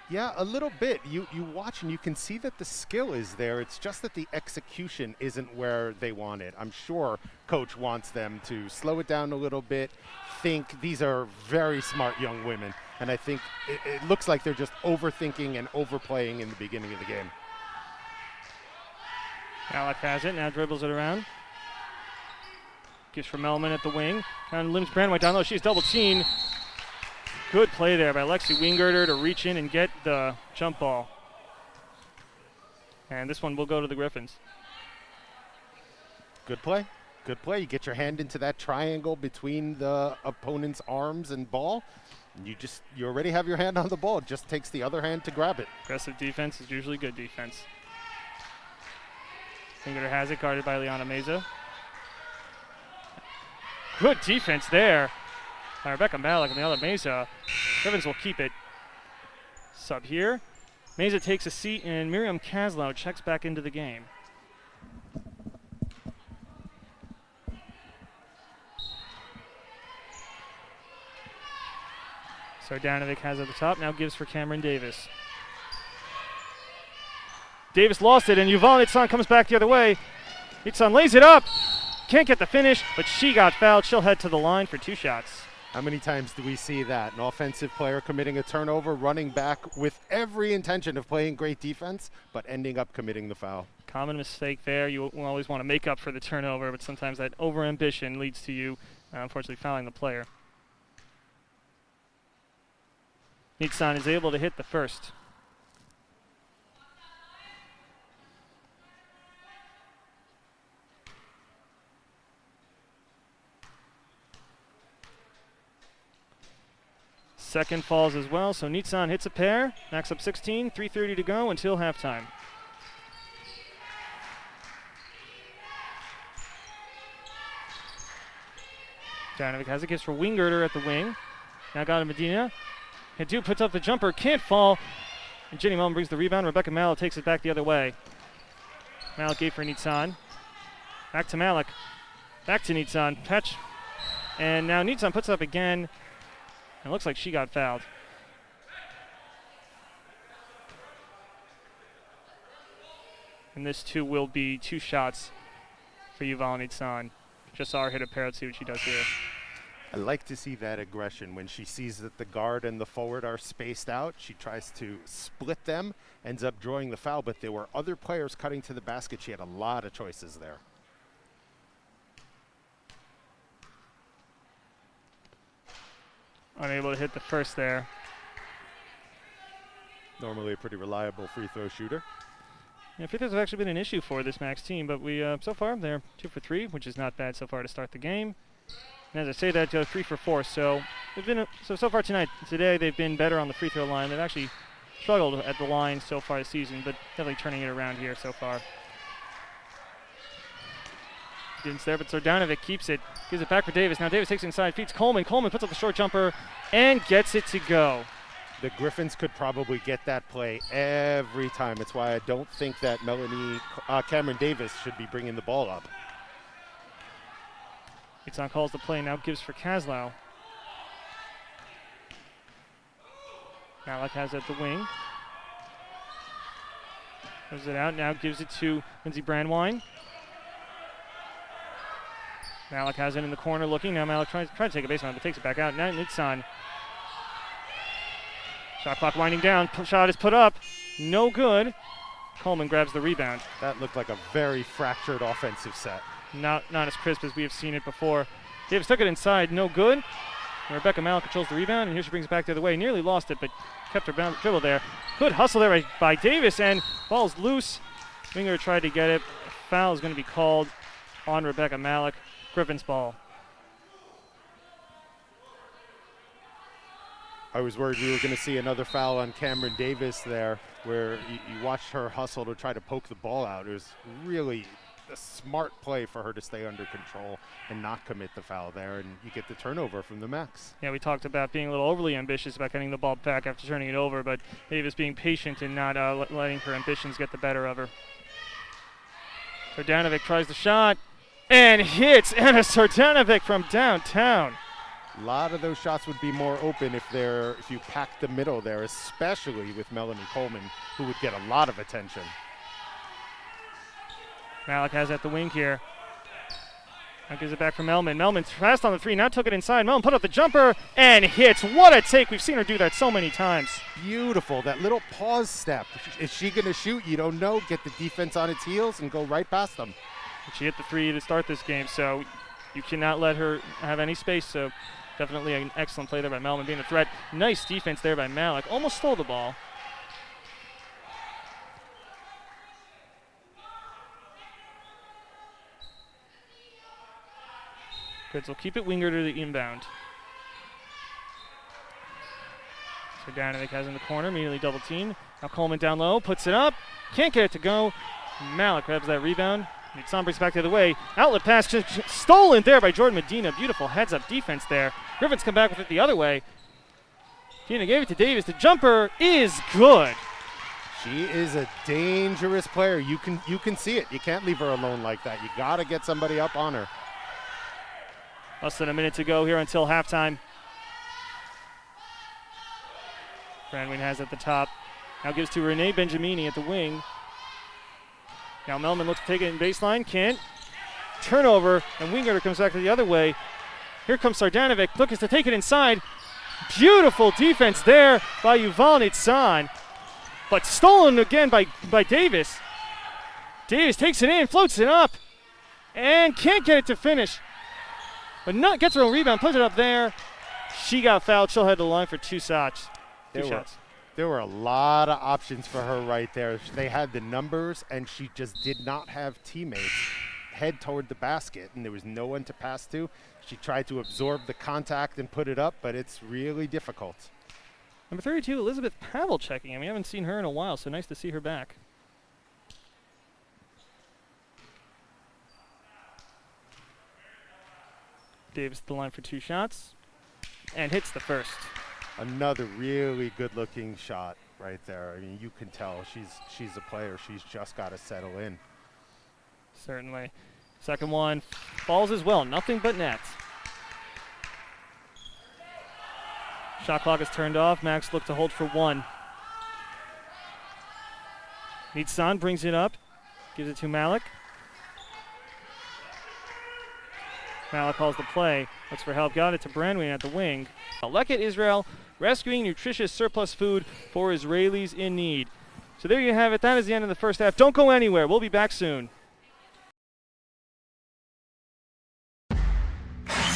Yeah, a little bit. You watch and you can see that the skill is there. It's just that the execution isn't where they want it. I'm sure coach wants them to slow it down a little bit, think. These are very smart young women, and I think it looks like they're just overthinking and overplaying in the beginning of the game. Alec has it, now dribbles it around. Gives for Melman at the wing. And limits Brandwhite down low. She's double teamed. Good play there by Lexi Wingerter to reach in and get the jump ball. And this one will go to the Gryphons. Good play. Good play. You get your hand into that triangle between the opponent's arms and ball. And you already have your hand on the ball. It just takes the other hand to grab it. Aggressive defense is usually good defense. Wingerter has it, guarded by Liana Meza. Good defense there by Rebecca Malik and the other Meza. Gryphons will keep it. Sub here. Meza takes a seat, and Miriam Kaslow checks back into the game. So Danovic has at the top, now gives for Cameron Davis. Davis lost it, and Yuval Nitzan comes back the other way. Nitzan lays it up. Can't get the finish, but she got fouled. She'll head to the line for 2 shots. How many times do we see that? An offensive player committing a turnover, running back with every intention of playing great defense, but ending up committing the foul. Common mistake there. You always want to make up for the turnover, but sometimes that overambition leads to you, unfortunately, fouling the player. Nitzan is able to hit the first. Second falls as well, so Nitzan hits a pair, knocks up 16, 3:30 to go until halftime. Danovic has a kiss for Wingirter at the wing. Now got a Medina. Hadu puts up the jumper, can't fall. And Jenny Mellon brings the rebound. Rebecca Malik takes it back the other way. Malik gave for Nitzan. Back to Malik. Back to Nitzan. Patch. And now Nitzan puts up again. It looks like she got fouled. And this too will be 2 shots for Yuval Nitzan. Just saw her hit a pair. Let's see what she does here. I like to see that aggression. When she sees that the guard and the forward are spaced out, she tries to split them, ends up drawing the foul, but there were other players cutting to the basket. She had a lot of choices there. Unable to hit the first there. Normally a pretty reliable free throw shooter. Yeah, free throws have actually been an issue for this Max team, but we so far they're 2 for 3, which is not bad so far to start the game. And as I say that, 3 for 4. So they've been so far today they've been better on the free throw line. They've actually struggled at the line so far this season, but definitely turning it around here so far. Didn't there, but Sardanovic keeps it, gives it back for Davis. Now Davis takes it inside, feeds Coleman. Coleman puts up the short jumper and gets it to go. The Gryphons could probably get that play every time. It's why I don't think that Cameron Davis should be bringing the ball up. It's on calls the play, now gives for Kaslau. Malik has it at the wing. Throws it out, now gives it to Lindsey Brandwine. Malik has it in the corner looking. Now Malik tries to take a baseline, but takes it back out. Now Nitzan. Shot clock winding down. Shot is put up. No good. Coleman grabs the rebound. That looked like a very fractured offensive set. Not as crisp as we have seen it before. Davis took it inside. No good. And Rebecca Malik controls the rebound, and here she brings it back the other way. Nearly lost it, but kept her dribble there. Good hustle there by Davis, and ball's loose. Winger tried to get it. Foul is going to be called on Rebecca Malik. Gryphons ball. I was worried we were going to see another foul on Cameron Davis there, where you watched her hustle to try to poke the ball out. It was really a smart play for her to stay under control and not commit the foul there, and you get the turnover from the Max. Yeah, we talked about being a little overly ambitious about getting the ball back after turning it over, but Davis being patient and not letting her ambitions get the better of her. Sardanovic tries the shot and hits Anna Sardanovic from downtown. A lot of those shots would be more open if you packed the middle there, especially with Melanie Coleman, who would get a lot of attention. Malik has at the wing here. Now gives it back for Melman. Melman's fast on the 3, now took it inside. Melman put up the jumper and hits. What a take. We've seen her do that so many times. Beautiful. That little pause step. Is she going to shoot? You don't know. Get the defense on its heels and go right past them. She hit the 3 to start this game, so you cannot let her have any space. So definitely an excellent play there by Melman being a threat. Nice defense there by Malik. Almost stole the ball. Good, so keep it winger to the inbound. So Danovic has in the corner, immediately double team. Now Coleman down low, puts it up, can't get it to go. Malik grabs that rebound. Nitzan brings it back the other way. Outlet pass stolen there by Jordan Medina. Beautiful heads up defense there. Gryphons come back with it the other way. Tina gave it to Davis. The jumper is good. She is a dangerous player. You can see it. You can't leave her alone like that. You got to get somebody up on her. Less than a minute to go here until halftime. Brandwin has at the top. Now gives to Renee Benjamini at the wing. Now Melman looks to take it in baseline, can't. Turnover, and Wingert comes back the other way. Here comes Sardanovic, looking to take it inside. Beautiful defense there by Yuval Nitzan, but stolen again by Davis. Davis takes it in, floats it up, and can't get it to finish. But not gets her own rebound, puts it up there. She got fouled. She'll head to the line for two shots. There were a lot of options for her right there. They had the numbers, and she just did not have teammates head toward the basket, and there was no one to pass to. She tried to absorb the contact and put it up, but it's really difficult. Number 32, Elizabeth Pavel checking in. We haven't seen her in a while, so nice to see her back. Davis to the line for two shots and hits the first. Another really good-looking shot right there. I mean, you can tell she's a player. She's just got to settle in. Certainly. Second one falls as well. Nothing but net. Shot clock is turned off. Max looked to hold for one. Nitzan brings it up. Gives it to Malik. Malik calls the play. Looks for help. Got it to Brandwin at the wing. Lekit Israel rescuing nutritious surplus food for Israelis in need. So there you have it. That is the end of the first half. Don't go anywhere. We'll be back soon.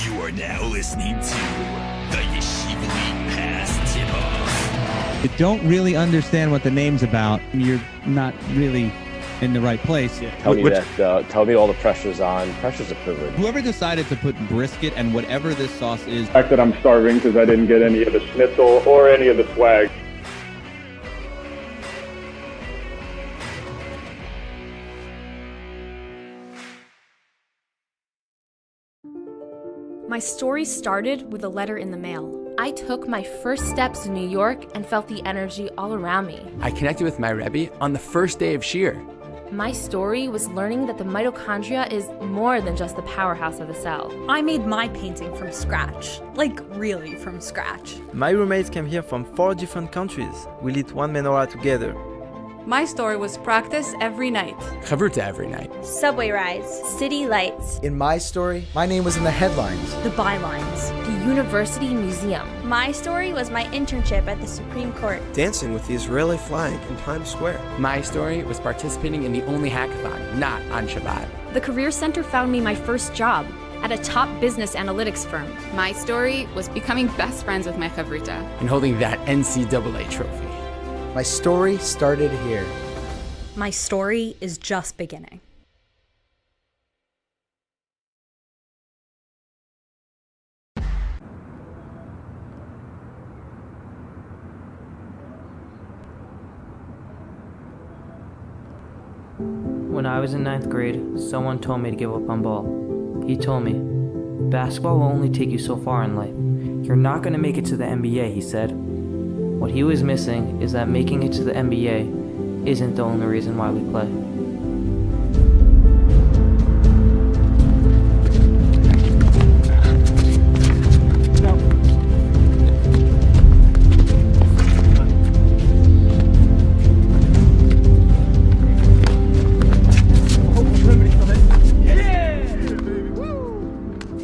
You are now listening to the Yeshiva League Pass Tip-Off. You don't really understand what the name's about. You're not really in the right place. Tell me all the pressure's on. Pressure's a privilege. Whoever decided to put brisket and whatever this sauce is. The fact that I'm starving because I didn't get any of the schnitzel or any of the swag. My story started with a letter in the mail. I took my first steps in New York and felt the energy all around me. I connected with my Rebbe on the first day of Shir. My story was learning that the mitochondria is more than just the powerhouse of the cell. I made my painting from scratch, like really from scratch. My roommates came here from 4 different countries. We lit one menorah together. My story was practice every night. Chavruta every night. Subway rides, city lights. In my story, my name was in the headlines. The bylines. The University Museum. My story was my internship at the Supreme Court. Dancing with the Israeli flag in Times Square. My story was participating in the only hackathon, not on Shabbat. The Career Center found me my first job at a top business analytics firm. My story was becoming best friends with my chavruta. And holding that NCAA trophy. My story started here. My story is just beginning. When I was in 9th grade, someone told me to give up on ball. He told me, basketball will only take you so far in life. You're not going to make it to the NBA, he said. What he was missing is that making it to the NBA isn't the only reason why we play.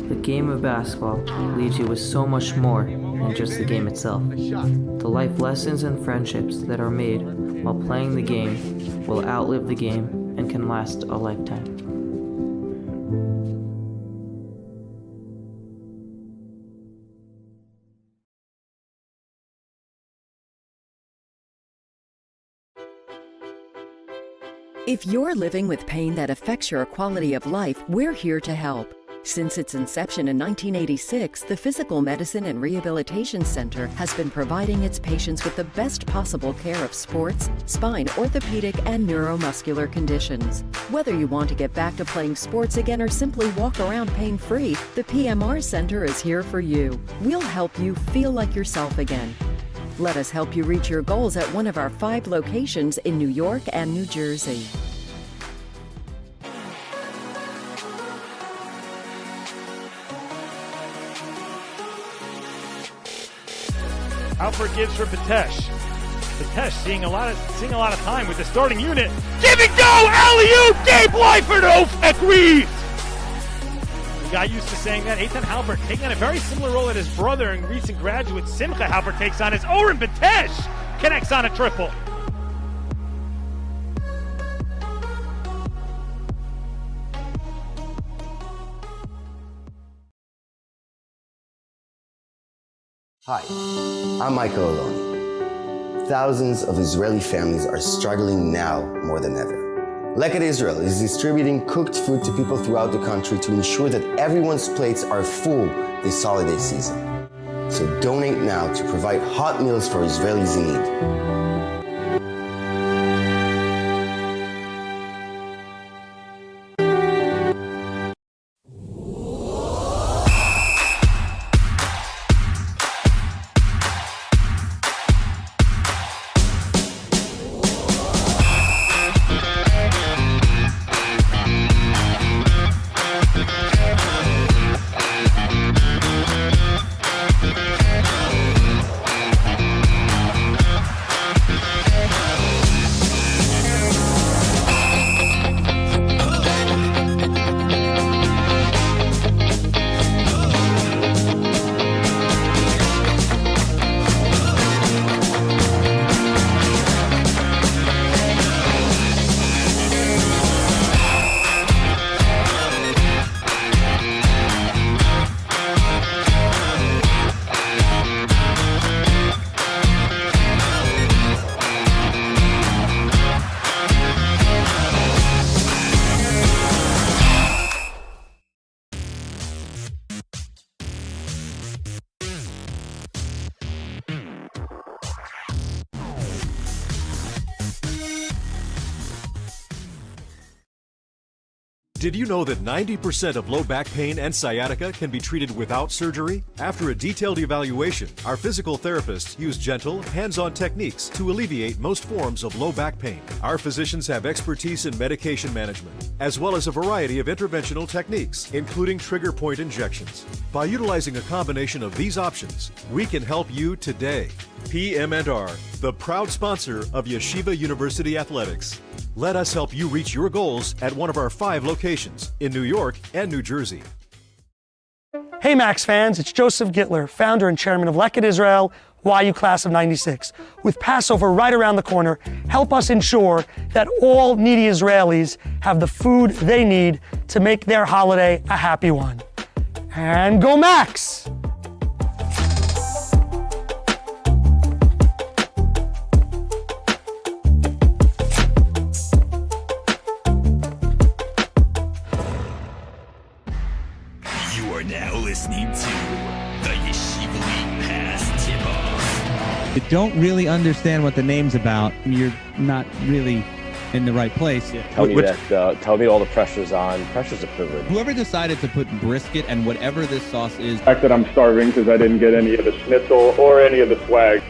The game of basketball leaves you with so much more than just the game itself. The life lessons and friendships that are made while playing the game will outlive the game and can last a lifetime. If you're living with pain that affects your quality of life, we're here to help. Since its inception in 1986, the Physical Medicine and Rehabilitation Center has been providing its patients with the best possible care of sports, spine, orthopedic, and neuromuscular conditions. Whether you want to get back to playing sports again or simply walk around pain-free, the PMR Center is here for you. We'll help you feel like yourself again. Let us help you reach your goals at one of our 5 locations in New York and New Jersey. Alfred gives for Bednarsh. Bednarsh seeing a lot of time with the starting unit. Give it go! Alley-oop! Gabe Leichter agrees! We got used to saying that. Eitan Halbert taking on a very similar role that his brother and recent graduate Simcha Halbert takes on as Oren Bednarsh connects on a triple. Hi, I'm Michael Aloni. Thousands of Israeli families are struggling now more than ever. Leichter Israel is distributing cooked food to people throughout the country to ensure that everyone's plates are full this holiday season. So donate now to provide hot meals for Israelis in need. Did you know that 90% of low back pain and sciatica can be treated without surgery? After a detailed evaluation, our physical therapists use gentle, hands-on techniques to alleviate most forms of low back pain. Our physicians have expertise in medication management, as well as a variety of interventional techniques, including trigger point injections. By utilizing a combination of these options, we can help you today. PM&R, the proud sponsor of Yeshiva University Athletics. Let us help you reach your goals at one of our 5 locations in New York and New Jersey. Hey Max fans, it's Joseph Gittler, founder and chairman of Leichter Israel, YU Class of 96. With Passover right around the corner, help us ensure that all needy Israelis have the food they need to make their holiday a happy one. And go Max! Now listening to the Yeshiva League Pass Tip-Off. You don't really understand what the name's about. You're not really in the right place. Tell me all the pressure's on. Pressure's a privilege. Whoever decided to put brisket and whatever this sauce is. The fact that I'm starving because I didn't get any of the schnitzel or any of the swag.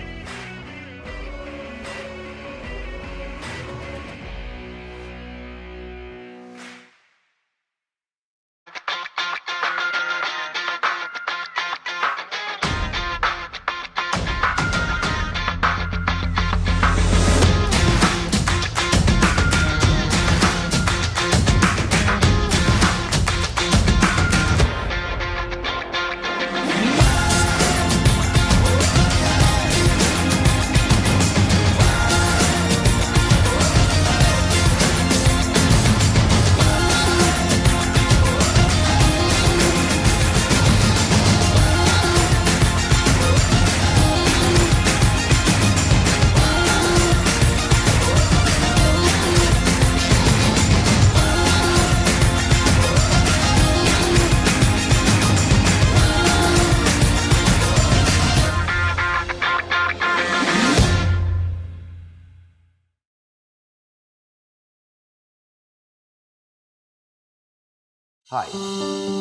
Hi,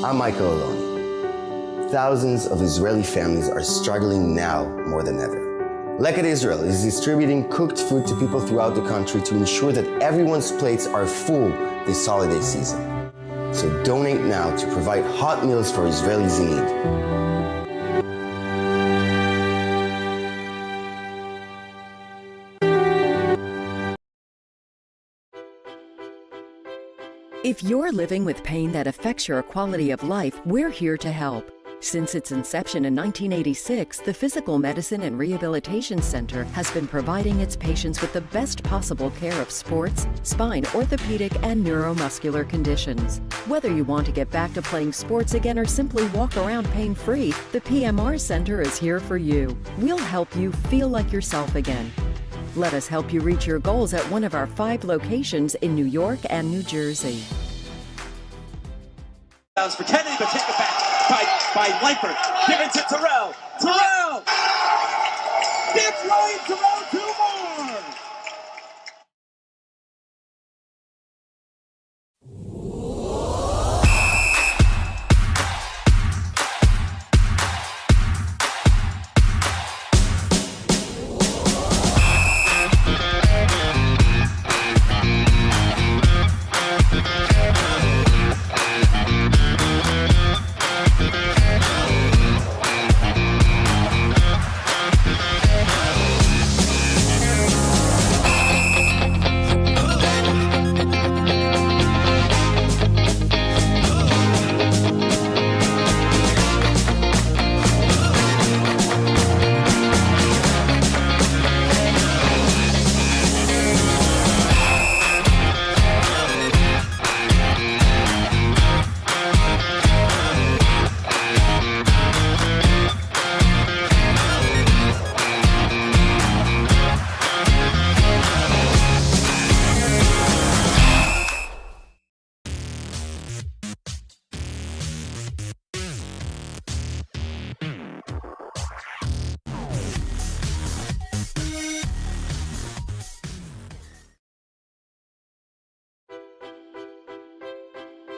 I'm Michael Aloni. Thousands of Israeli families are struggling now more than ever. Leichter Israel is distributing cooked food to people throughout the country to ensure that everyone's plates are full this holiday season. So donate now to provide hot meals for Israelis in need. If you're living with pain that affects your quality of life, we're here to help. Since its inception in 1986, the Physical Medicine and Rehabilitation Center has been providing its patients with the best possible care of sports, spine, orthopedic, and neuromuscular conditions. Whether you want to get back to playing sports again or simply walk around pain-free, the PMR Center is here for you. We'll help you feel like yourself again. Let us help you reach your goals at one of our 5 locations in New York and New Jersey. For Kennedy, but take it back by Leichter. Give it to Terrell. Terrell! Dips Roey, Terrell, 2 more!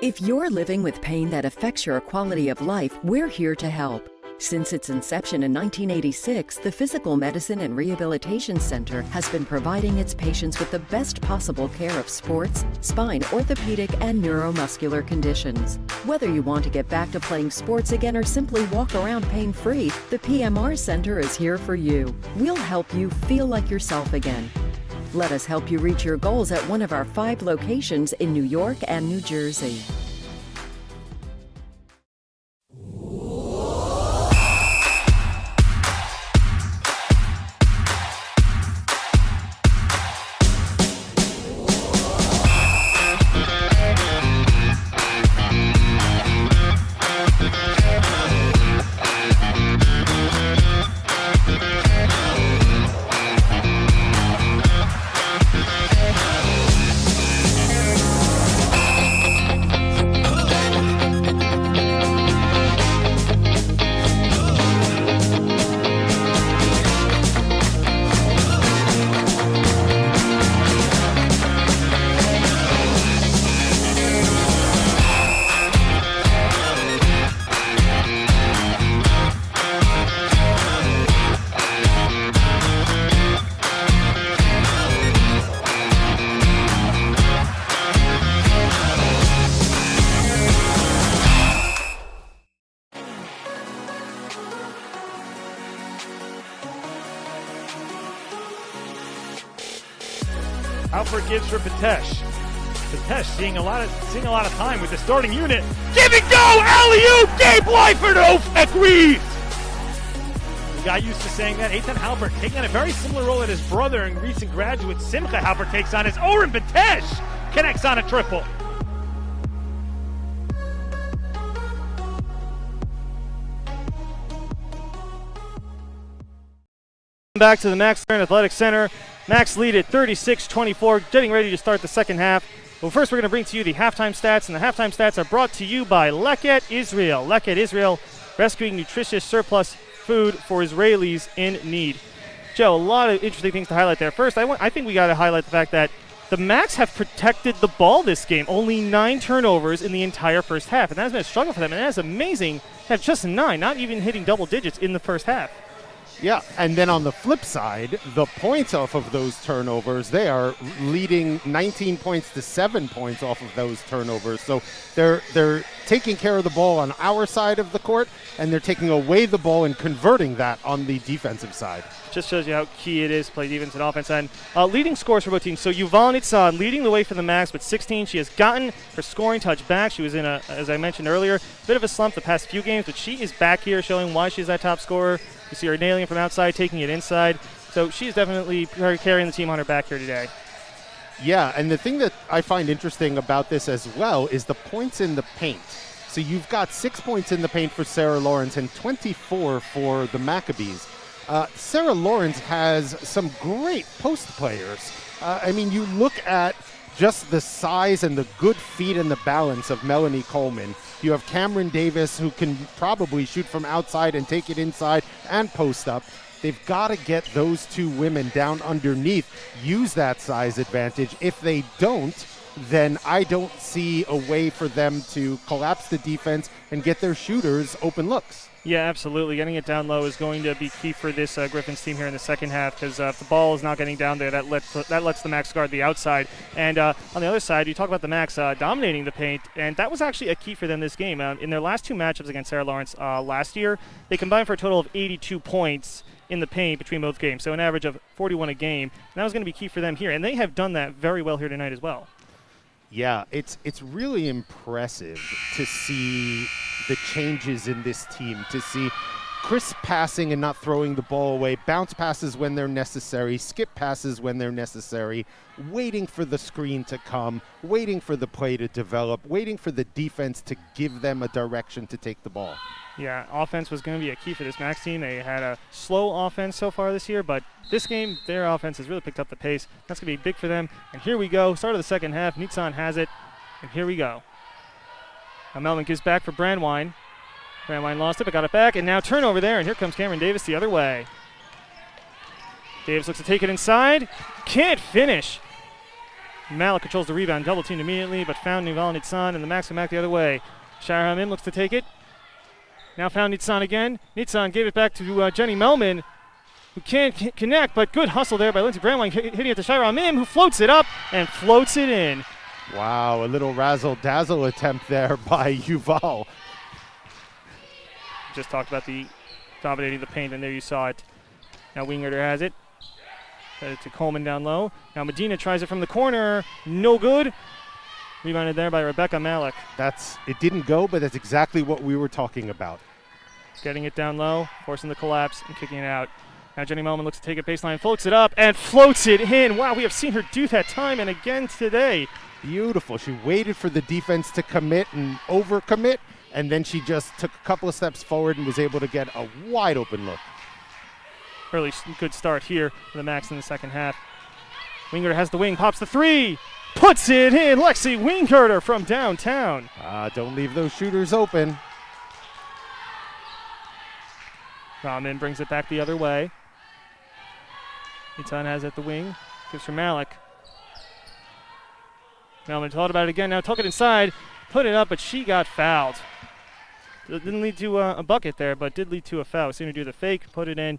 If you're living with pain that affects your quality of life, we're here to help. Since its inception in 1986, the Physical Medicine and Rehabilitation Center has been providing its patients with the best possible care of sports, spine, orthopedic, and neuromuscular conditions. Whether you want to get back to playing sports again or simply walk around pain-free, the PMR Center is here for you. We'll help you feel like yourself again. Let us help you reach your goals at one of our 5 locations in New York and New Jersey. Alfred gives for Bednarsh. Bednarsh seeing a lot of time with the starting unit. Give it go! Alley-oop! Gabe Leichter agrees! We got used to saying that. Eitan Halpert taking on a very similar role that his brother and recent graduate Simcha Halpert takes on as Oren Bednarsh connects on a triple. Back to the Max Stern Athletic Center. Max lead at 36-24, getting ready to start the second half. Well, first we're going to bring to you the halftime stats, and the halftime stats are brought to you by Leichter Israel. Leichter Israel, rescuing nutritious surplus food for Israelis in need. Joe, a lot of interesting things to highlight there. First, I think we got to highlight the fact that the Max have protected the ball this game. Only 9 turnovers in the entire first half, and that has been a struggle for them, and that is amazing to have just 9, not even hitting double digits in the first half. Yeah, and then on the flip side, the points off of those turnovers, they are leading 19 points to 7 points off of those turnovers. So they're taking care of the ball on our side of the court, and they're taking away the ball and converting that on the defensive side. Just shows you how key it is to play defense and offense. And leading scores for both teams. So Yuval Nitzan leading the way for the Max with 16. She has gotten her scoring touch back. She was in a, as I mentioned earlier, bit of a slump the past few games, but she is back here showing why she's that top scorer. You see her nailing it from outside, taking it inside. So she's definitely carrying the team on her back here today. Yeah, and the thing that I find interesting about this as well is the points in the paint. So you've got 6 points in the paint for Sarah Lawrence and 24 for the Maccabees. Sarah Lawrence has some great post players. I mean, you look at just the size and the good feet and the balance of Melanie Coleman. You have Cameron Davis, who can probably shoot from outside and take it inside and post up. They've got to get those two women down underneath, use that size advantage. If they don't, then I don't see a way for them to collapse the defense and get their shooters open looks. Yeah, absolutely. Getting it down low is going to be key for this Gryphons team here in the second half, because if the ball is not getting down there, that lets the Max guard the outside. And on the other side, you talk about the Max dominating the paint, and that was actually a key for them this game. In their last two matchups against Sarah Lawrence last year, they combined for a total of 82 points in the paint between both games, so an average of 41 a game. And that was going to be key for them here, and they have done that very well here tonight as well. Yeah, it's really impressive to see the changes in this team, to see crisp passing and not throwing the ball away, bounce passes when they're necessary, skip passes when they're necessary, waiting for the screen to come, waiting for the play to develop, waiting for the defense to give them a direction to take the ball. Yeah, offense was going to be a key for this Max team. They had a slow offense so far this year, but this game, their offense has really picked up the pace. That's going to be big for them. And here we go. Start of the second half. Nitzan has it. And here we go. Now Melman gives back for Brandwine. Brandwine lost it, but got it back. And now turnover there. And here comes Cameron Davis the other way. Davis looks to take it inside. Can't finish. Malik controls the rebound. Double teamed immediately, but found Yuval Nitzan. And the Max come back the other way. Shire Hamim looks to take it. Now found Nitzan again. Nitzan gave it back to Jenny Melman, who can't connect, but good hustle there by Lindsey Brandwine, hitting it to Shire Hamim, who floats it up and floats it in. Wow, a little razzle-dazzle attempt there by Yuval. Just talked about the dominating the paint, and there you saw it. Now Wingerter has it. Set it to Coleman down low. Now Medina tries it from the corner. No good. Rebounded there by Rebecca Malik. It didn't go, but that's exactly what we were talking about. Getting it down low, forcing the collapse, and kicking it out. Now Jenny Melman looks to take it baseline, floats it up, and floats it in. Wow, we have seen her do that time and again today. Beautiful. She waited for the defense to commit and overcommit, and then she just took a couple of steps forward and was able to get a wide open look. Early good start here for the Max in the second half. Wingerter has the wing, pops the three. Puts it in. Lexi Wingerter from downtown. Don't leave those shooters open. Rahman brings it back the other way. Nitzan has it at the wing. Gives for Malik. Melman thought about it again. Now took it inside. Put it up, but she got fouled. It didn't lead to a bucket there, but did lead to a foul. Seen her do the fake, put it in.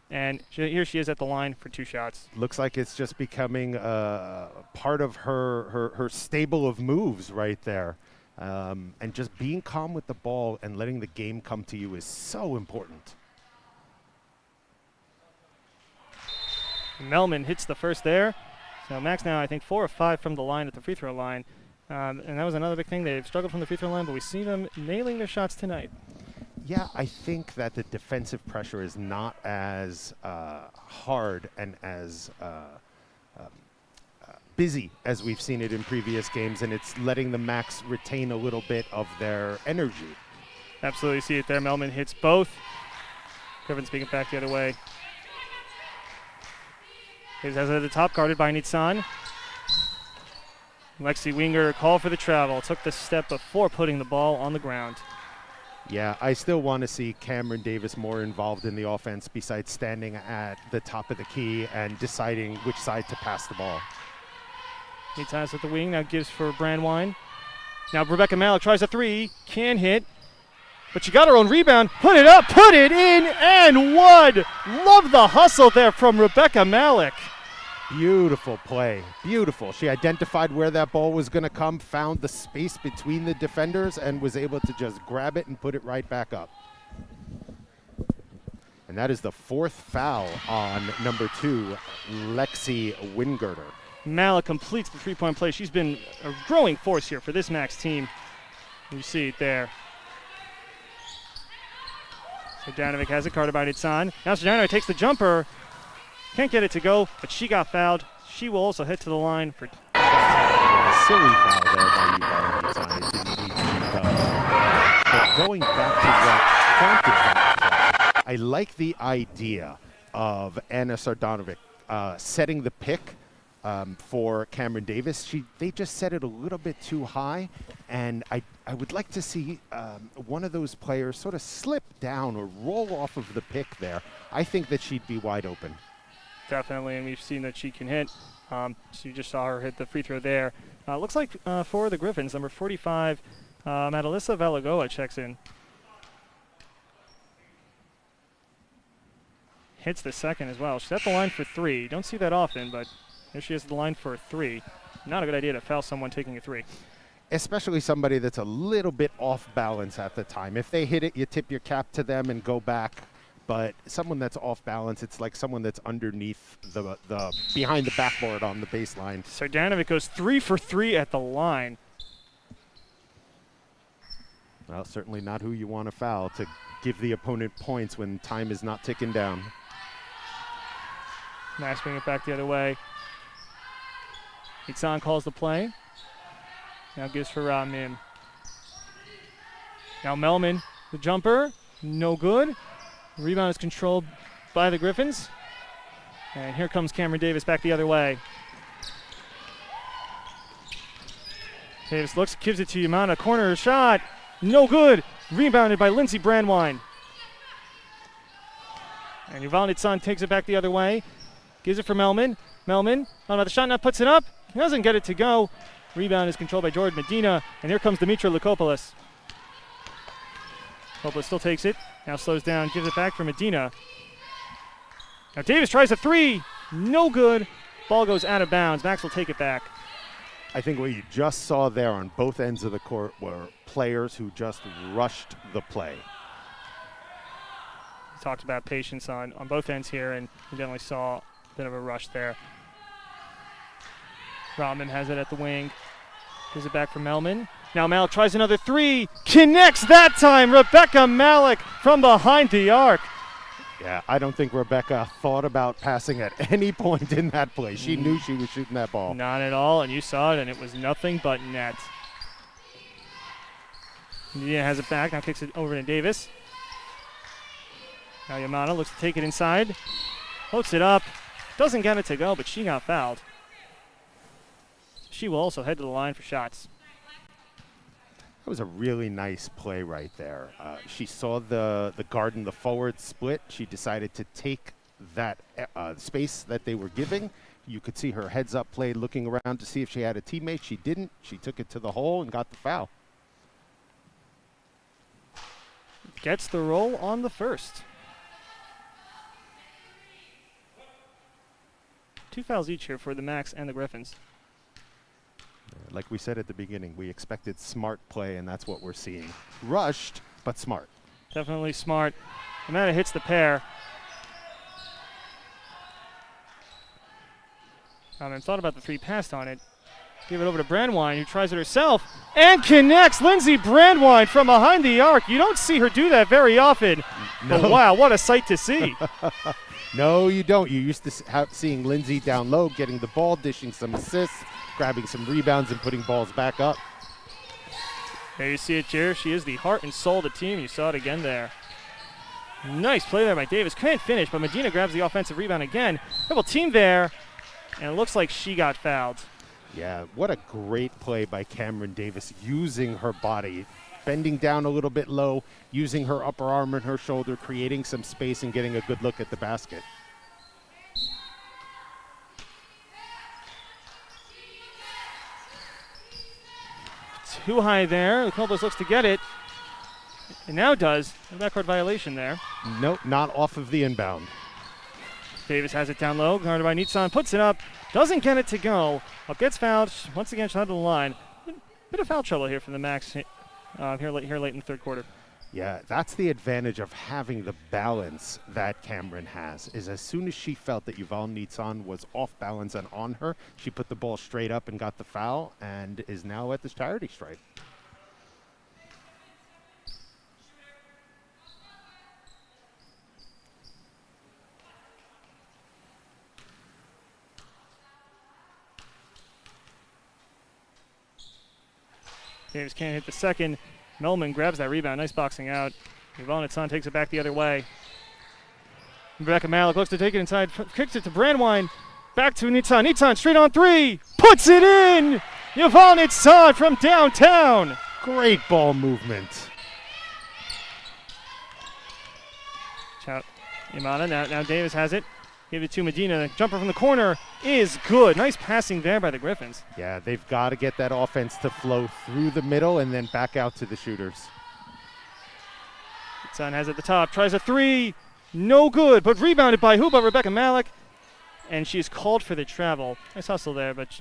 And here she is at the line for 2 shots. Looks like it's just becoming part of her stable of moves right there. And just being calm with the ball and letting the game come to you is so important. Melman hits the first there. So Max now, I think, 4 of 5 from the line at the free throw line. And that was another big thing. They've struggled from the free throw line, but we see them nailing their shots tonight. Yeah, I think that the defensive pressure is not as hard and as busy as we've seen it in previous games, and it's letting the Max retain a little bit of their energy. Absolutely see it there. Melman hits both. Gryphons being it back the other way. He's at the top, guarded by Nitzan. Lexi Winger called for the travel. Took the step before putting the ball on the ground. Yeah, I still want to see Cameron Davis more involved in the offense besides standing at the top of the key and deciding which side to pass the ball. Nitzan's at the wing, now gives for Brandwine. Now Rebecca Malik tries a three, can hit. but she got her own rebound. Put it up, put it in, and one. Love the hustle there from Rebecca Malik. Beautiful play. Beautiful. She identified where that ball was going to come, found the space between the defenders, and was able to just grab it and put it right back up. And that is the 4th foul on number 2, Lexi Wingirter. Malik completes the three-point play. She's been a growing force here for this Max team. You see it there. Stojanovic has it, Carter by Nitsan. Now Stojanovic takes the jumper. Can't get it to go, but she got fouled. She will also head to the line for... Silly foul there by Yuval Nitsan. It didn't need to be done. But going back to what prompted that play, I like the idea of Anna Sardanovic setting the pick for Cameron Davis. They just set it a little bit too high, and I would like to see one of those players sort of slip down or roll off of the pick there. I think that she'd be wide open. Definitely, and we've seen that she can hit. So you just saw her hit the free throw there. Looks like for the Gryphons, number 45, Madalissa Valagoa checks in. Hits the second as well. She's at the line for 3. Don't see that often, but here she is at the line for 3. Not a good idea to foul someone taking a 3. Especially somebody that's a little bit off balance at the time. If they hit it, you tip your cap to them and go back. But someone that's off balance, it's like someone that's underneath the behind the backboard on the baseline. Sardanovic goes 3 for 3 at the line. Well, certainly not who you want to foul to give the opponent points when time is not ticking down. Max bring it back the other way. Itzan calls the play. Now gives for Mim. Now Melman, the jumper, no good. The rebound is controlled by the Gryphons. And here comes Cameron Davis back the other way. Davis looks, gives it to Yamana. Corner shot, no good. Rebounded by Lindsay Brandwine. And Yuval Nitzan takes it back the other way. Gives it for Melman. Melman, the shot now puts it up. He doesn't get it to go. Rebound is controlled by Jordan Medina. And here comes Dimitra Lukopoulos. Lukopoulos still takes it. Now slows down, gives it back for Medina. Now Davis tries a 3. No good. Ball goes out of bounds. Max will take it back. I think what you just saw there on both ends of the court were players who just rushed the play. We talked about patience on both ends here, and we definitely saw a bit of a rush there. Rahman has it at the wing. Gives it back for Melman. Now Malik tries another 3. Connects that time. Rebecca Malik from behind the arc. Yeah, I don't think Rebecca thought about passing at any point in that play. She knew she was shooting that ball. Not at all, and you saw it, and it was nothing but net. Medina has it back. Now kicks it over to Davis. Now Yamana looks to take it inside. Floats it up. Doesn't get it to go, but she got fouled. She will also head to the line for shots. That was a really nice play right there. She saw the guard and the forward split. She decided to take that space that they were giving. You could see her heads up play looking around to see if she had a teammate. She didn't. She took it to the hole and got the foul. Gets the roll on the first. 2 fouls each here for the Max and the Gryphons. Like we said at the beginning, we expected smart play, and that's what we're seeing. Rushed, but smart. Definitely smart. Amanda hits the pair. And thought about the 3, passed on it. Give it over to Brandwine, who tries it herself and connects. Lindsay Brandwine from behind the arc. You don't see her do that very often. No. But wow, what a sight to see. No, you don't. You used to seeing Lindsay down low, getting the ball, dishing some assists, grabbing some rebounds, and putting balls back up. There you see it, Jer. She is the heart and soul of the team. You saw it again there. Nice play there by Davis. Couldn't finish, but Medina grabs the offensive rebound again. Double team there, and it looks like she got fouled. Yeah, what a great play by Cameron Davis, using her body, bending down a little bit low, using her upper arm and her shoulder, creating some space and getting a good look at the basket. Too high there. Lukopoulos looks to get it. It now does. No backcourt violation there. Nope, not off of the inbound. Davis has it down low, guarded by Nitsan, puts it up, doesn't get it to go. Well, gets fouled, once again shot to the line. Bit of foul trouble here from the Max here late in the third quarter. Yeah, that's the advantage of having the balance that Cameron has, is as soon as she felt that Yuval Nitsan was off balance and on her, she put the ball straight up and got the foul and is now at this charity stripe. Davis can't hit the second. Melman grabs that rebound. Nice boxing out. Yuval Nitsan takes it back the other way. Rebecca Malik looks to take it inside. Kicks it to Brandwine. Back to Nitsan. Nitsan straight on three. Puts it in! Yuval Nitsan from downtown. Great ball movement. Shout Imana. Now Davis has it. Give it to Medina. The jumper from the corner is good. Nice passing there by the Gryphons. Yeah, they've got to get that offense to flow through the middle and then back out to the shooters. Nitsan has it at the top. Tries a three. No good, but rebounded by who but Rebecca Malik. And she is called for the travel. Nice hustle there, but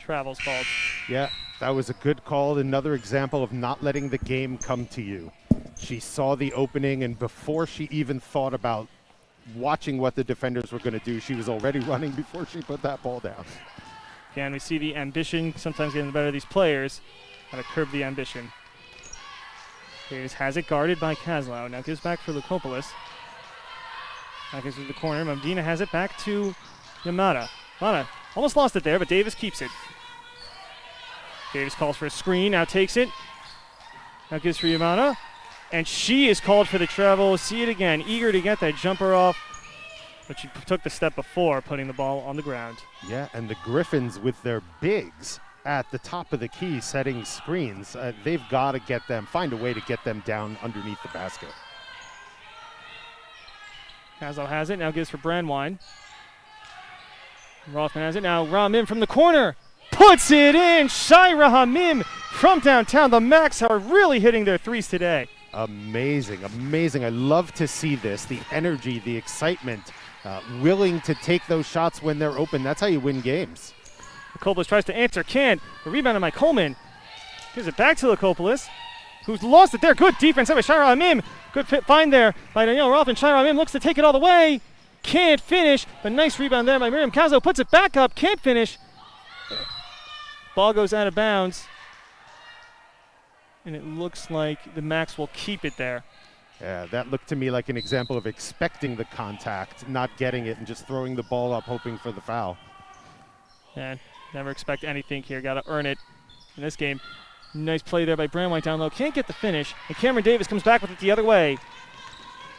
travel's called. Yeah, that was a good call. Another example of not letting the game come to you. She saw the opening, and before she even thought about watching what the defenders were going to do, she was already running before she put that ball down. Again, we see the ambition sometimes getting the better of these players. How to curb the ambition. Davis has it guarded by Kaslow. Now gives back for Lukopoulos. Back into the corner. Medina has it back to Yamada. Yamada almost lost it there, but Davis keeps it. Davis calls for a screen, now takes it. Now gives for Yamada. And she is called for the travel. See it again, eager to get that jumper off. But she took the step before putting the ball on the ground. Yeah, and the Gryphons with their bigs at the top of the key setting screens, they've got to find a way to get them down underneath the basket. Kaslow has it, now gives for Brandwine. Rothman has it, now Ramim from the corner. Puts it in! Shira Hamim from downtown. The Macs are really hitting their threes today. Amazing, amazing. I love to see this, the energy, the excitement, willing to take those shots when they're open. That's how you win games. Lukopoulos tries to answer, can't. The rebound by Coleman. Gives it back to Lukopoulos, who's lost it there. Good defense by Shira Hamim. Good find there by Danielle Rothman. Shira Hamim looks to take it all the way. Can't finish, but nice rebound there by Miriam Kaslow. Puts it back up, can't finish. Ball goes out of bounds. And it looks like the Macs will keep it there. Yeah, that looked to me like an example of expecting the contact, not getting it, and just throwing the ball up, hoping for the foul. And never expect anything here. Got to earn it in this game. Nice play there by Brandwine down low. Can't get the finish. And Cameron Davis comes back with it the other way.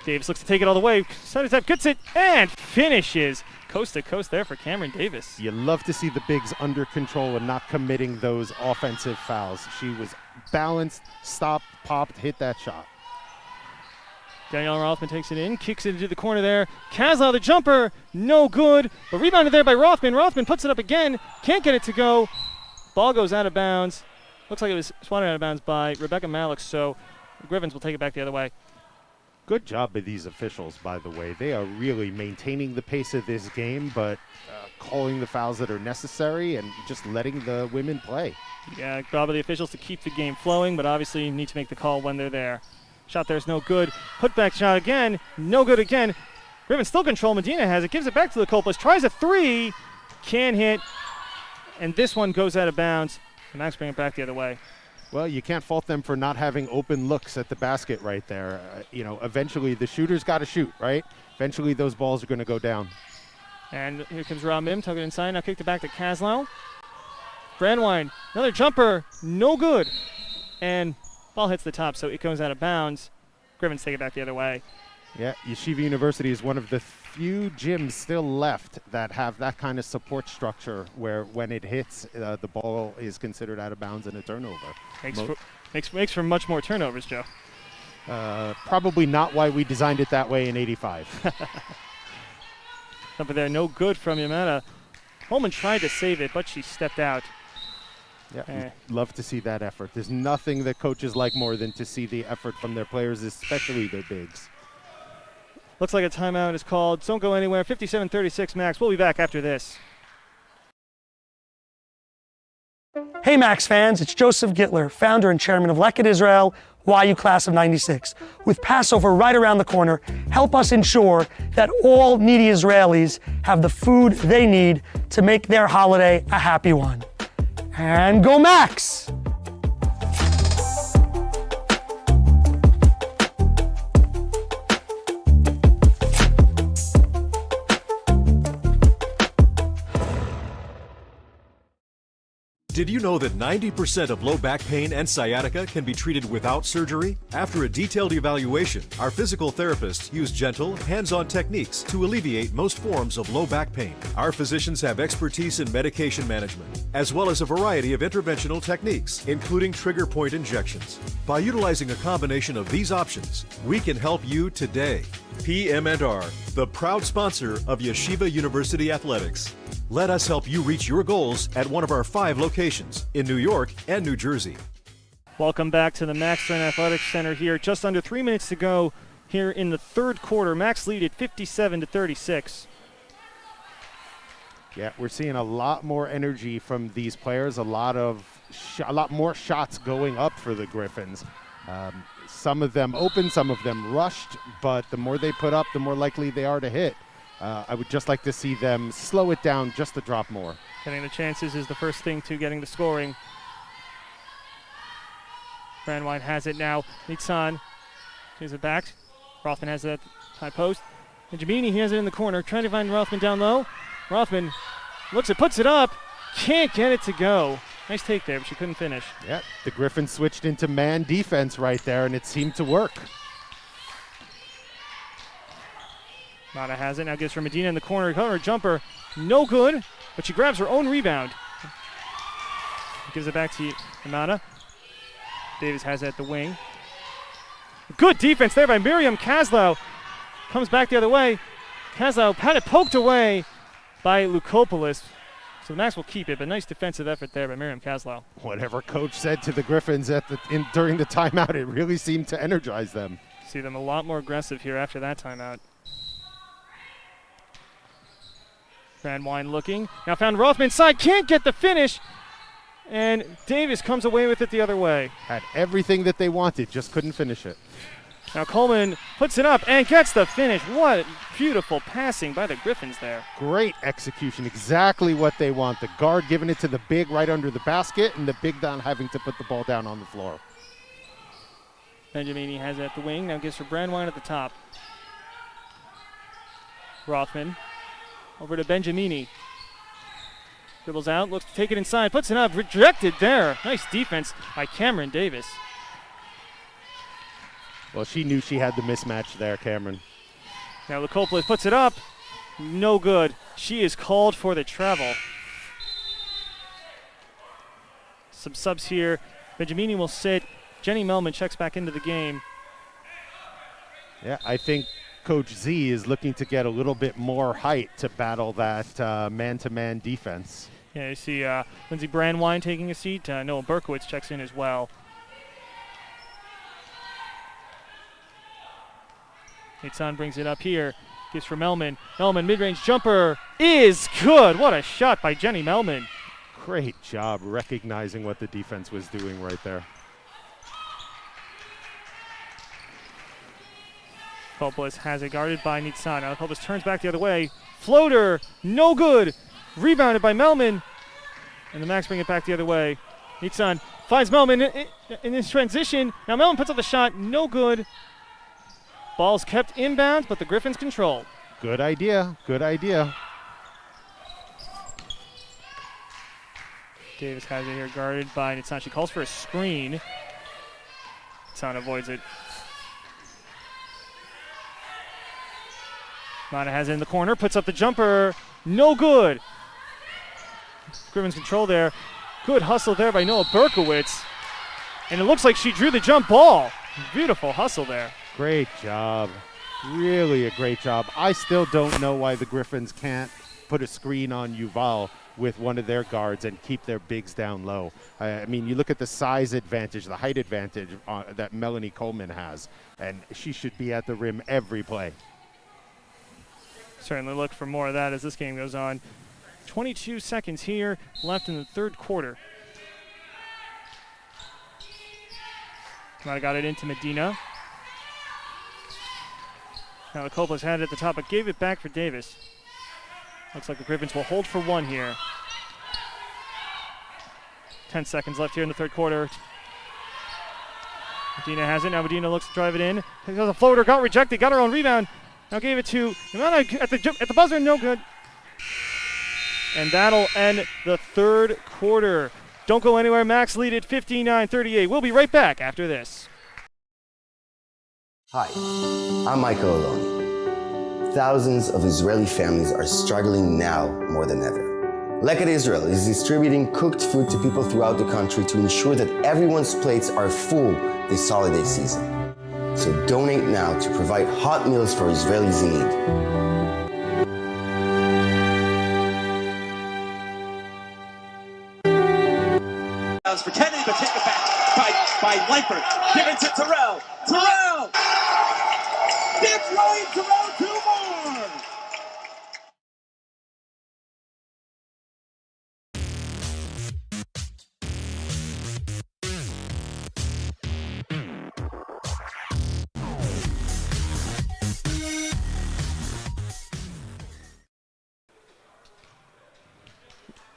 Davis looks to take it all the way. Side step, gets it, and finishes. Coast to coast there for Cameron Davis. You love to see the bigs under control and not committing those offensive fouls. She was balanced, stopped, popped, hit that shot. Danielle Rothman takes it in, kicks it into the corner there. Kaslow, the jumper, no good, but rebounded there by Rothman. Rothman puts it up again, can't get it to go. Ball goes out of bounds. Looks like it was swatted out of bounds by Rebecca Malik, so the Gryphons will take it back the other way. Good job by these officials, by the way. They are really maintaining the pace of this game, but calling the fouls that are necessary and just letting the women play. Yeah, job of the officials to keep the game flowing, but obviously you need to make the call when they're there. Shot there is no good. Put back shot again, no good again. Gryphons still control. Medina has it, gives it back to Lukopoulos, tries a three, can hit, and this one goes out of bounds. And Max bring it back the other way. Well, you can't fault them for not having open looks at the basket right there. Eventually the shooter's got to shoot, right? Eventually those balls are going to go down. And here comes Ramim, took it inside, now kicked it back to Kaslow. Brandwine, another jumper, no good. And ball hits the top, so it goes out of bounds. Gryphons take it back the other way. Yeah, Yeshiva University is one of the few gyms still left that have that kind of support structure where when it hits, the ball is considered out of bounds and a turnover. Makes for much more turnovers, Joe. Probably not why we designed it that way in '85. Jumper there, no good from Yamada. Holman tried to save it, but she stepped out. Yeah, love to see that effort. There's nothing that coaches like more than to see the effort from their players, especially their bigs. Looks like a timeout is called. Don't go anywhere. 57-36 Max. We'll be back after this. Hey Max fans, it's Joseph Gittler, founder and chairman of Leichter Israel, YU class of 96. With Passover right around the corner, help us ensure that all needy Israelis have the food they need to make their holiday a happy one. And go Max! Did you know that 90% of low back pain and sciatica can be treated without surgery? After a detailed evaluation, our physical therapists use gentle, hands-on techniques to alleviate most forms of low back pain. Our physicians have expertise in medication management, as well as a variety of interventional techniques, including trigger point injections. By utilizing a combination of these options, we can help you today. PM&R, the proud sponsor of Yeshiva University Athletics. Let us help you reach your goals at one of our 5 locations in New York and New Jersey. Welcome back to the Max Stern Athletics Center here. Just under 3 minutes to go here in the third quarter. Max lead at 57-36. Yeah, we're seeing a lot more energy from these players, a lot more shots going up for the Gryphons. Some of them open, some of them rushed, but the more they put up, the more likely they are to hit. I would just like to see them slow it down just a drop more. Getting the chances is the first thing to getting the scoring. Brandwine has it now. Nitzan gives it back. Rothman has it at the high post. And Jamini, he has it in the corner. Trying to find Rothman down low. Rothman looks it, puts it up. Can't get it to go. Nice take there, but she couldn't finish. Yeah, the Gryphons switched into man defense right there, and it seemed to work. Mata has it, now gives for Medina in the corner. Her jumper, no good, but she grabs her own rebound. Gives it back to Mata. Davis has it at the wing. Good defense there by Miriam Kaslow. Comes back the other way. Kaslow had it poked away by Lukopoulos. So the Max will keep it, but nice defensive effort there by Miriam Kaslow. Whatever coach said to the Gryphons during the timeout, it really seemed to energize them. See them a lot more aggressive here after that timeout. Brandwine looking. Now found Rothman side. Can't get the finish. And Davis comes away with it the other way. Had everything that they wanted, just couldn't finish it. Now Coleman puts it up and gets the finish. What beautiful passing by the Gryphons there. Great execution. Exactly what they want. The guard giving it to the big right under the basket, and the big down having to put the ball down on the floor. Benjamini has it at the wing. Now gives for Brandwine at the top. Rothman. Over to Benjamini. Dribbles out, looks to take it inside, puts it up, rejected there. Nice defense by Cameron Davis. Well, she knew she had the mismatch there, Cameron. Now Lukopoulos puts it up. No good. She is called for the travel. Some subs here. Benjamini will sit. Jenny Melman checks back into the game. Yeah, I think Coach Z is looking to get a little bit more height to battle that man-to-man defense. Yeah, you see Lindsey Brandwine taking a seat. Noah Berkowitz checks in as well. Nitzan brings it up here. Gives for Melman. Melman, mid-range jumper is good. What a shot by Jenny Melman. Great job recognizing what the defense was doing right there. Kopoulos has it guarded by Nitzan. Now Kopoulos turns back the other way. Floater, no good. Rebounded by Melman. And the Max bring it back the other way. Nitzan finds Melman in this transition. Now Melman puts up the shot, no good. Ball's kept inbound, but the Gryphons control. Good idea, good idea. Davis has it here guarded by Nitzan. She calls for a screen. Nitzan avoids it. Mana has it in the corner, puts up the jumper, no good. Gryphons control there. Good hustle there by Noah Berkowitz. And it looks like she drew the jump ball. Beautiful hustle there. Great job. Really a great job. I still don't know why the Gryphons can't put a screen on Yuval. with one of their guards and keep their bigs down low. I mean, you look at the size advantage, the height advantage that Melanie Coleman has, and she should be at the rim every play. Certainly look for more of that as this game goes on. 22 seconds here left in the third quarter. Might have got it into Medina. Now the Coppolas had it at the top, but gave it back for Davis. Looks like the Gryphons will hold for one here. 10 seconds left here in the third quarter. Medina has it. Now Medina looks to drive it in. Has a floater, got rejected, got her own rebound. Now gave it to Imana at the buzzer, no good. And that'll end the third quarter. Don't go anywhere. Max lead at 59-38. We'll be right back after this. Hi, I'm Michael Aloni. Thousands of Israeli families are struggling now more than ever. Leichter Israel is distributing cooked food to people throughout the country to ensure that everyone's plates are full this holiday season. So donate now to provide hot meals for Israelis in need. For Kennedy, but take it back by Leichter. Give it to Terrell. Terrell! That's right, Terrell, two more!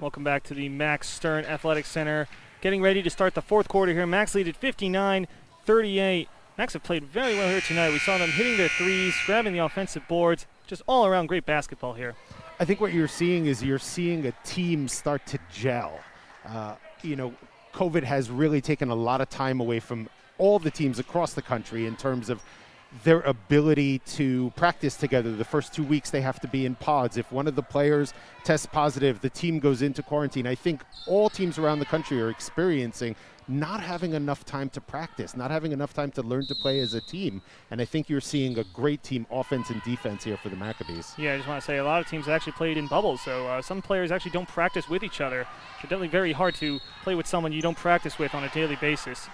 Welcome back to the Max Stern Athletic Center. Getting ready to start the fourth quarter here. Max lead at 59-38. Max have played very well here tonight. We saw them hitting their threes, grabbing the offensive boards. Just all around great basketball here. I think what you're seeing is you're seeing a team start to gel. You know, COVID has really taken a lot of time away from all the teams across the country in terms of their ability to practice together. The first 2 weeks they have to be in pods. If one of the players tests positive, the team goes into quarantine. I think all teams around the country are experiencing not having enough time to practice, not having enough time to learn to play as a team. And I think you're seeing a great team offense and defense here for the Maccabees. Yeah, I just want to say a lot of teams actually played in bubbles, so some players actually don't practice with each other. It's definitely very hard to play with someone you don't practice with on a daily basis.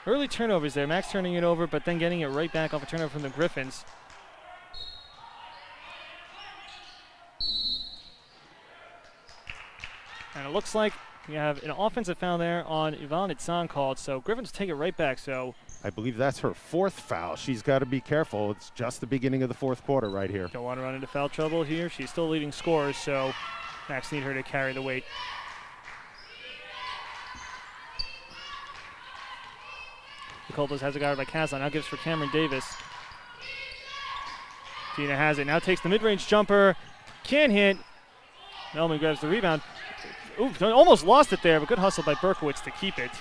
Early turnovers there. Max turning it over, but then getting it right back off a turnover from the Gryphons. And it looks like we have an offensive foul there on Yvonne Itzan called, so Gryphons take it right back. So I believe that's her fourth foul. She's got to be careful. It's just the beginning of the fourth quarter right here. Don't want to run into foul trouble here. She's still leading scorers, so Max need her to carry the weight. The Coppolas has a guard by Kazan. Now gives for Cameron Davis. Tina has it. Now takes the mid-range jumper. Can't hit. Melman grabs the rebound. Ooh, almost lost it there, but good hustle by Berkowitz to keep it.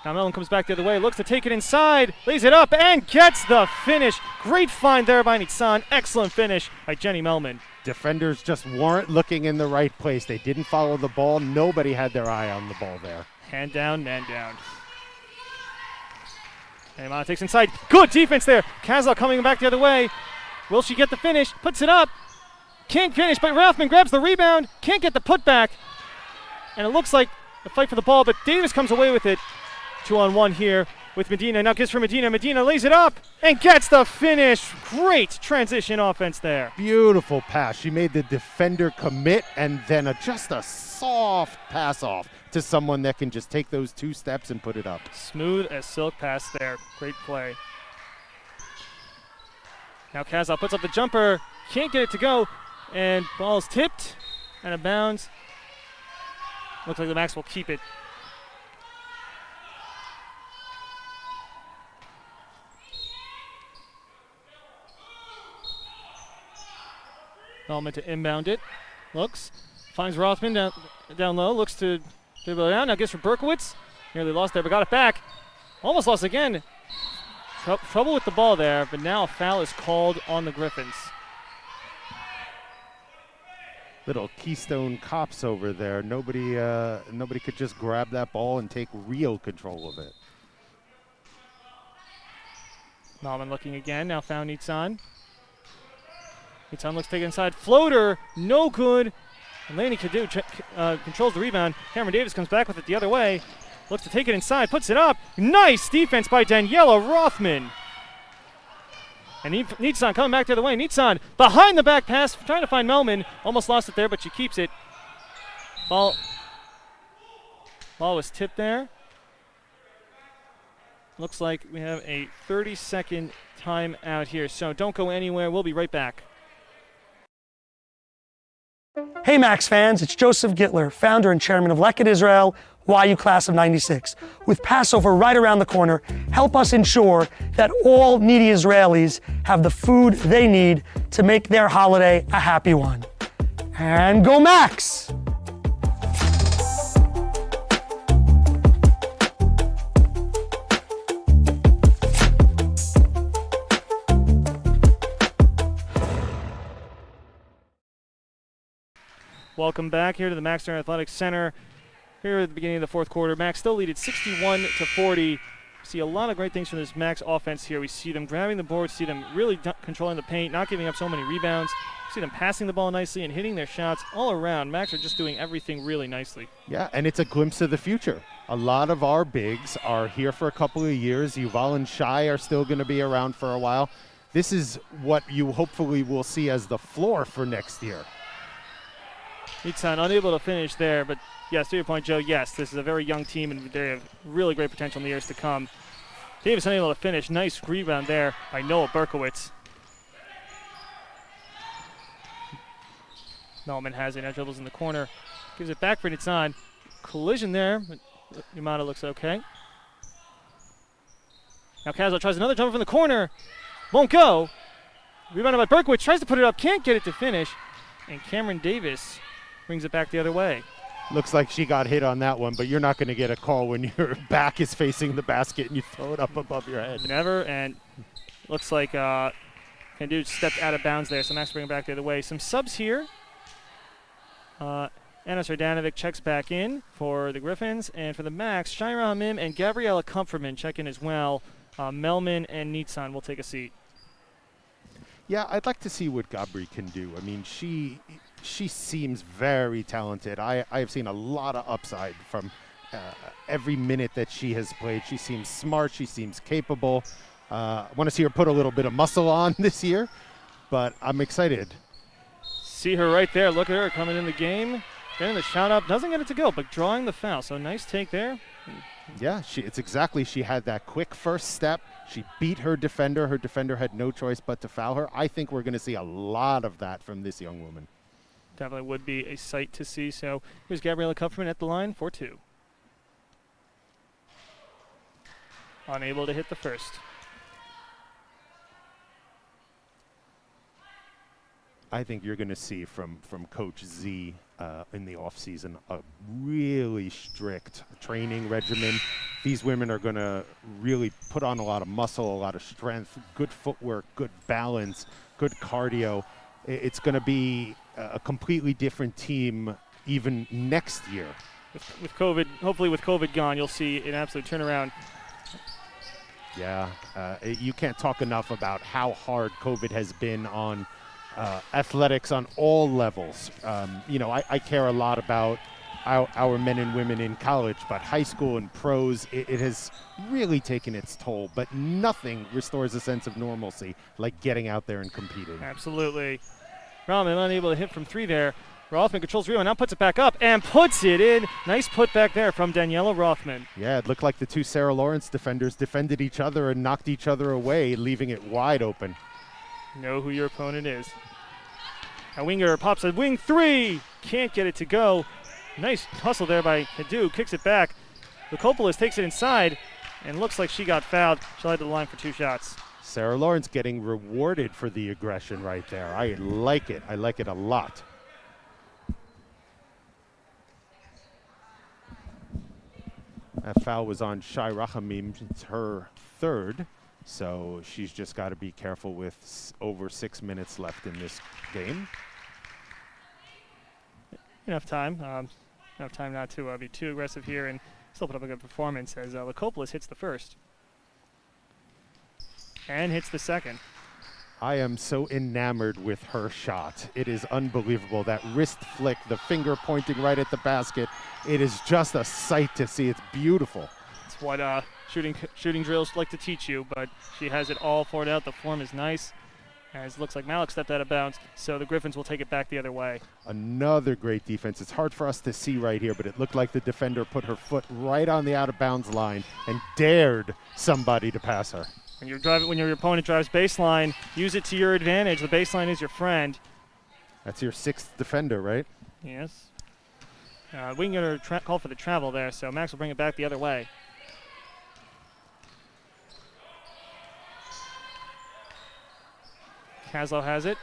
Now Melman comes back the other way. Looks to take it inside. Lays it up and gets the finish. Great find there by Nitzan. Excellent finish by Jenny Melman. Defenders just weren't looking in the right place. They didn't follow the ball. Nobody had their eye on the ball there. Hand down, man down. And Imana takes inside. Good defense there. Kazal coming back the other way. Will she get the finish? Puts it up. Can't finish, but Rathman grabs the rebound. Can't get the putback. And it looks like a fight for the ball, but Davis comes away with it. 2-on-1 here with Medina. Now gives for Medina. Medina lays it up and gets the finish. Great transition offense there. Beautiful pass. She made the defender commit and then just a soft pass off to someone that can just take those 2 steps and put it up. Smooth as silk pass there. Great play. Now Kazal puts up the jumper. Can't get it to go. And ball's tipped and a bounds. Looks like the Max will keep it. Melman to inbound it. Looks. Finds Rothman down low. Looks to dribble it down. Now gets for Berkowitz. Nearly lost there, but got it back. Almost lost again. Trouble with the ball there, but now a foul is called on the Gryphons. Little Keystone Cops over there. Nobody could just grab that ball and take real control of it. Melman looking again. Now found Nitzan. Nitzan looks taken inside. Floater, no good. And Laney Cadu controls the rebound. Cameron Davis comes back with it the other way. Looks to take it inside, puts it up. Nice defense by Daniela Rothman. And Nitzan coming back the other way. Nitzan behind the back pass, trying to find Melman. Almost lost it there, but she keeps it. Ball was tipped there. Looks like we have a 30-second timeout here, so don't go anywhere. We'll be right back. Hey Max fans, it's Joseph Gittler, founder and chairman of Lekit Israel, YU Class of 96. With Passover right around the corner, help us ensure that all needy Israelis have the food they need to make their holiday a happy one. And go Max! Welcome back here to the Max Stern Athletics Center. Here at the beginning of the fourth quarter, Max still lead at 61-40. See a lot of great things from this Max offense here. We see them grabbing the board, see them really controlling the paint, not giving up so many rebounds. See them passing the ball nicely and hitting their shots all around. Max are just doing everything really nicely. Yeah, and it's a glimpse of the future. A lot of our bigs are here for a couple of years. Yuval and Shai are still going to be around for a while. This is what you hopefully will see as the floor for next year. Nitzan unable to finish there, but yes, to your point, Joe, yes, this is a very young team and they have really great potential in the years to come. Davis unable to finish. Nice rebound there by Noah Berkowitz. Melman has it, now dribbles in the corner. Gives it back for Nitzan. Collision there, but Yamada looks okay. Now Caswell tries another jumper from the corner. Won't go. Rebounded by Berkowitz, tries to put it up, can't get it to finish. And Cameron Davis brings it back the other way. Looks like she got hit on that one, but you're not going to get a call when your back is facing the basket and you throw it up above your head. Never, and looks like Kandu stepped out of bounds there, so Max bring it back the other way. Some subs here. Anna Sardanovic checks back in for the Gryphons, and for the Max, Shaira Hamim and Gabriella Comfortman check in as well. Melman and Nitzan will take a seat. Yeah, I'd like to see what Gabri can do. I mean, she seems very talented. I have seen a lot of upside from every minute that she has played. She seems smart. She seems capable. I want to see her put a little bit of muscle on this year, but I'm excited. See her right there. Look at her coming in the game. Getting the shot up. Doesn't get it to go, but drawing the foul. So nice take there. Yeah, it's exactly. She had that quick first step. She beat her defender. Her defender had no choice but to foul her. I think we're going to see a lot of that from this young woman. Definitely would be a sight to see. So here's Gabriella Kupferman at the line for two. Unable to hit the first. I think you're going to see from Coach Z in the offseason a really strict training regimen. These women are going to really put on a lot of muscle, a lot of strength, good footwork, good balance, good cardio. It's going to be a completely different team even next year. With COVID, hopefully with COVID gone, you'll see an absolute turnaround. Yeah, you can't talk enough about how hard COVID has been on athletics on all levels. I care a lot about our men and women in college, but high school and pros, it has really taken its toll. But nothing restores a sense of normalcy like getting out there and competing. Absolutely. Rothman unable to hit from three there. Rothman controls rebound, now puts it back up and puts it in. Nice put back there from Daniela Rothman. Yeah, it looked like the two Sarah Lawrence defenders defended each other and knocked each other away, leaving it wide open. Know who your opponent is. A winger pops a wing three. Can't get it to go. Nice hustle there by Hadu. Kicks it back. Lukopolis takes it inside and looks like she got fouled. She'll head to the line for two shots. Sarah Lawrence getting rewarded for the aggression right there. I like it. I like it a lot. That foul was on Shai Rachamim. It's her third. So she's just got to be careful with over 6 minutes left in this game. Enough time not to be too aggressive here and still put up a good performance as Lukopolis hits the first. And hits the second. I am so enamored with her shot. It is unbelievable. That wrist flick, the finger pointing right at the basket. It is just a sight to see. It's beautiful. It's what shooting drills like to teach you, but she has it all poured out. The form is nice. As it looks like Malik stepped out of bounds, so the Gryphons will take it back the other way. Another great defense. It's hard for us to see right here, but it looked like the defender put her foot right on the out-of-bounds line and dared somebody to pass her. When your opponent drives baseline, use it to your advantage. The baseline is your friend. That's your sixth defender, right? Yes. We can get her call for the travel there, so Max will bring it back the other way. Kaslow has it.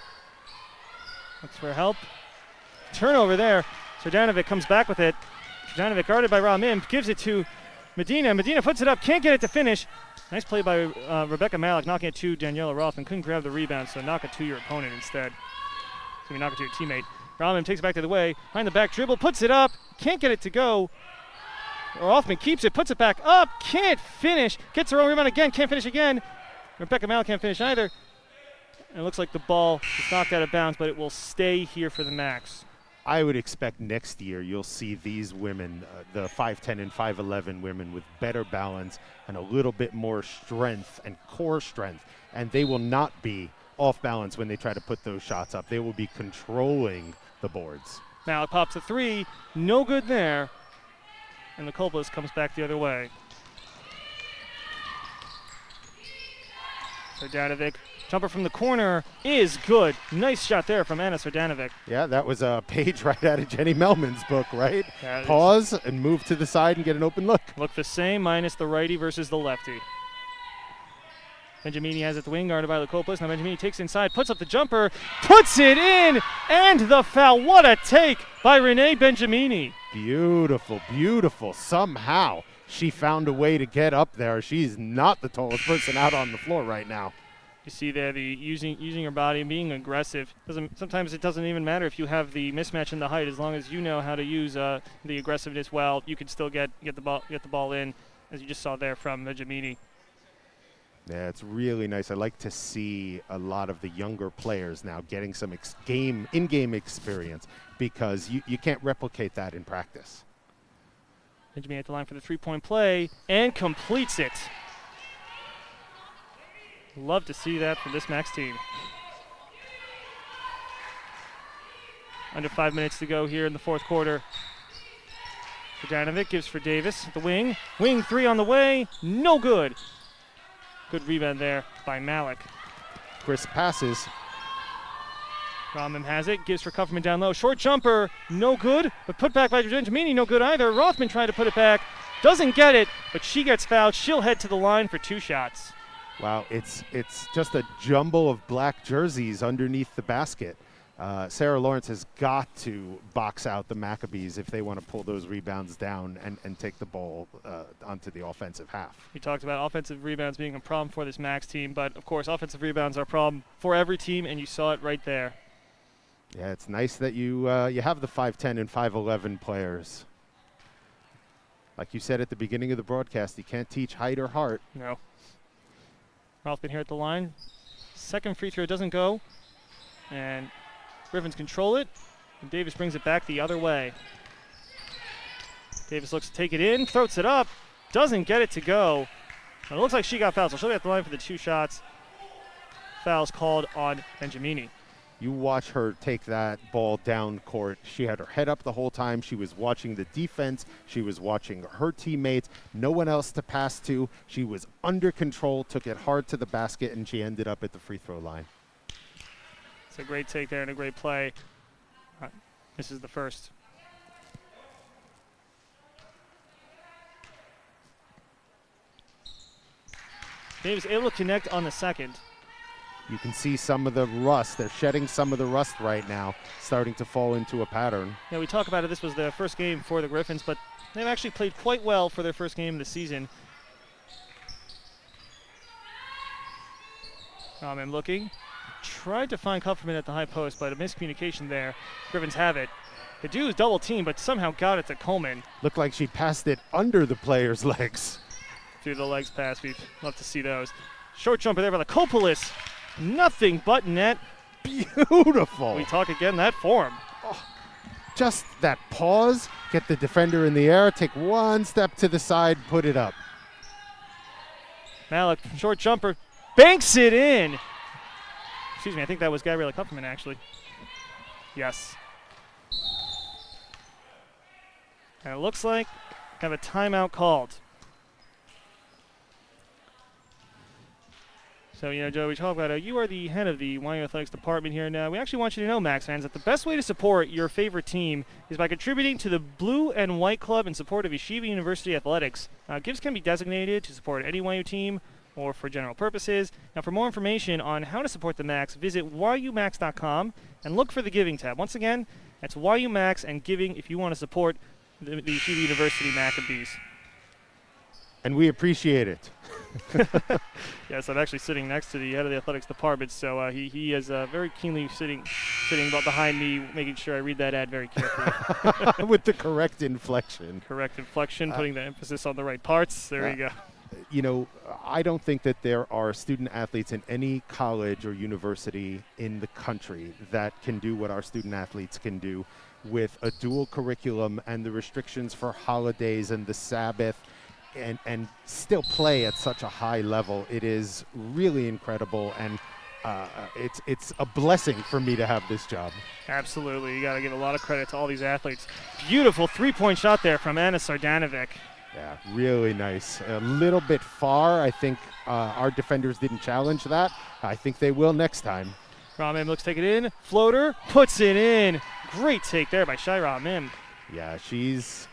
Looks for help. Turnover there. Srdanovic comes back with it. Srdanovic guarded by Ramim. Gives it to Medina. Medina puts it up. Can't get it to finish. Nice play by Rebecca Malik, knocking it to Daniela Rothman. Couldn't grab the rebound, so knock it to your opponent instead. So you knock it to your teammate. Ramim takes it back to the way. Behind the back dribble. Puts it up. Can't get it to go. Rothman keeps it. Puts it back up. Can't finish. Gets her own rebound again. Can't finish again. Rebecca Malik can't finish either. And it looks like the ball is knocked out of bounds, but it will stay here for the Max. I would expect next year you'll see these women, the 5'10 and 5'11 women with better balance and a little bit more strength and core strength. And they will not be off balance when they try to put those shots up. They will be controlling the boards. Malik pops a three. No good there. And the Kolbus comes back the other way. Srdanovic. Jumper from the corner is good. Nice shot there from Anna Srdanovic. Yeah, that was a page right out of Jenny Melman's book, right? Yeah, pause and move to the side and get an open look. Look the same, minus the righty versus the lefty. Benjamini has it the wing, guarded by Lukopoulos. Now Benjamini takes inside, puts up the jumper, puts it in, and the foul. What a take by Renee Benjamini. Beautiful, beautiful. Somehow she found a way to get up there. She's not the tallest person out on the floor right now. You see there the using her body and being aggressive. Sometimes it doesn't even matter if you have the mismatch in the height, as long as you know how to use the aggressiveness well. You can still get the ball in, as you just saw there from Benjamini. Yeah, it's really nice. I like to see a lot of the younger players now getting some in-game experience, because you can't replicate that in practice. Benjamini at the line for the three-point play and completes it. Love to see that from this Max team. Under 5 minutes to go here in the fourth quarter. Srdanovic gives for Davis at the wing. Wing three on the way. No good. Good rebound there by Malik. Chris passes. Ramim has it. Gives for Kupferman down low. Short jumper. No good. But put back by Benjamini. No good either. Rothman trying to put it back. Doesn't get it, but she gets fouled. She'll head to the line for two shots. Wow, it's just a jumble of black jerseys underneath the basket. Sarah Lawrence has got to box out the Maccabees if they want to pull those rebounds down and take the ball onto the offensive half. We talked about offensive rebounds being a problem for this Max team, but of course offensive rebounds are a problem for every team, and you saw it right there. Yeah, it's nice that you have the 5'10 and 5'11 players. Like you said at the beginning of the broadcast, you can't teach height or heart. No. Rothman here at the line. Second free throw doesn't go. And Gryphons control it. And Davis brings it back the other way. Davis looks to take it in, throws it up, doesn't get it to go. And it looks like she got fouled, so she'll be at the line for the two shots. Fouls called on Benjamini. You watch her take that ball down court. She had her head up the whole time. She was watching the defense. She was watching her teammates. No one else to pass to. She was under control, took it hard to the basket, and she ended up at the free throw line. It's a great take there and a great play. This is the first. Davis able to connect on the second. You can see some of the rust. They're shedding some of the rust right now, starting to fall into a pattern. Yeah, we talk about it. This was their first game for the Gryphons, but they've actually played quite well for their first game of the season. I'm looking. Tried to find Kupferman at the high post, but a miscommunication there. Gryphons have it. The dude's double team, but somehow got it to Coleman. Looked like she passed it under the player's legs. Through the legs pass. We'd love to see those. Short jumper there by the Kopolis. Nothing but net. Beautiful. We talk again that form. Just that pause, get the defender in the air, take one step to the side, put it up. Malik, short jumper, banks it in. Excuse me, I think that was Gabriella Kupferman, actually. Yes. And it looks like we have a timeout called. So, Joe, we talk about you are the head of the YU Athletics department here now. We actually want you to know, Max fans, that the best way to support your favorite team is by contributing to the Blue and White Club in support of Yeshiva University Athletics. Gifts can be designated to support any YU team or for general purposes. Now, for more information on how to support the Max, visit yumax.com and look for the Giving tab. Once again, that's YUMax and Giving if you want to support the Yeshiva University Maccabees. And we appreciate it. Yes, I'm actually sitting next to the head of the athletics department, so he is very keenly sitting behind me, making sure I read that ad very carefully. With the correct inflection. Correct inflection, putting the emphasis on the right parts. There you go. I don't think that there are student athletes in any college or university in the country that can do what our student athletes can do with a dual curriculum and the restrictions for holidays and the Sabbath. And still play at such a high level. It is really incredible, and it's a blessing for me to have this job. Absolutely. You got to give a lot of credit to all these athletes. Beautiful three-point shot there from Anna Sardanovic. Yeah, really nice. A little bit far. I think our defenders didn't challenge that. I think they will next time. Ramim looks to take it in. Floater, puts it in. Great take there by Shai Ramim. Yeah, she's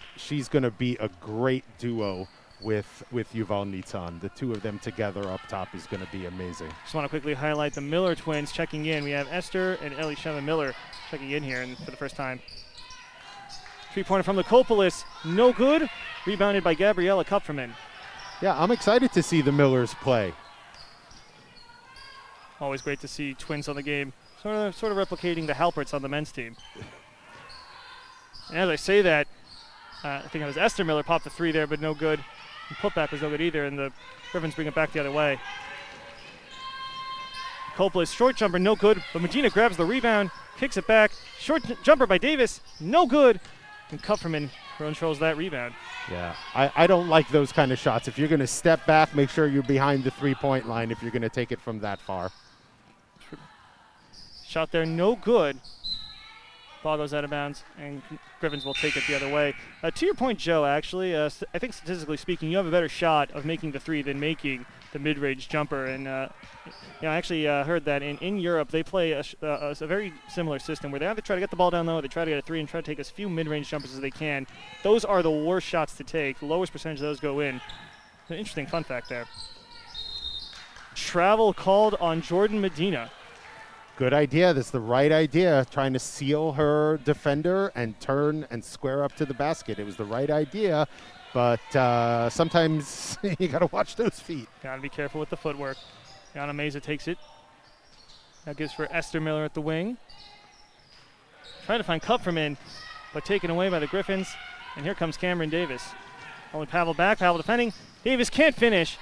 going to be a great duo with Yuval Nitzan. The two of them together up top is going to be amazing. Just want to quickly highlight the Miller twins checking in. We have Esther and Elisheva Miller checking in here for the first time. Three-pointer from the Kopolis, no good. Rebounded by Gabriella Kupferman. Yeah, I'm excited to see the Millers play. Always great to see twins on the game. Sort of replicating the Halperts on the men's team. And as I say that, I think it was Esther Miller popped the three there, but no good. And putback was no good either, and the Gryphons bring it back the other way. Copeland's short jumper, no good, but Medina grabs the rebound, kicks it back. Short jumper by Davis, no good. And Kupferman controls that rebound. Yeah, I don't like those kind of shots. If you're going to step back, make sure you're behind the three-point line if you're going to take it from that far. Shot there, no good. Ball goes out of bounds, and Gryphons will take it the other way. To your point, Joe, actually, I think statistically speaking, you have a better shot of making the three than making the mid-range jumper. And I actually heard that in Europe they play a very similar system where they either try to get the ball down low, they try to get a three and try to take as few mid-range jumpers as they can. Those are the worst shots to take. The lowest percentage of those go in. An interesting fun fact there. Travel called on Jordan Medina. Good idea. That's the right idea. Trying to seal her defender and turn and square up to the basket. It was the right idea, but sometimes you got to watch those feet. Got to be careful with the footwork. Yana Meza takes it. That gives for Esther Miller at the wing. Trying to find Kupferman, but taken away by the Gryphons. And here comes Cameron Davis. Only Pavel back. Pavel defending. Davis can't finish.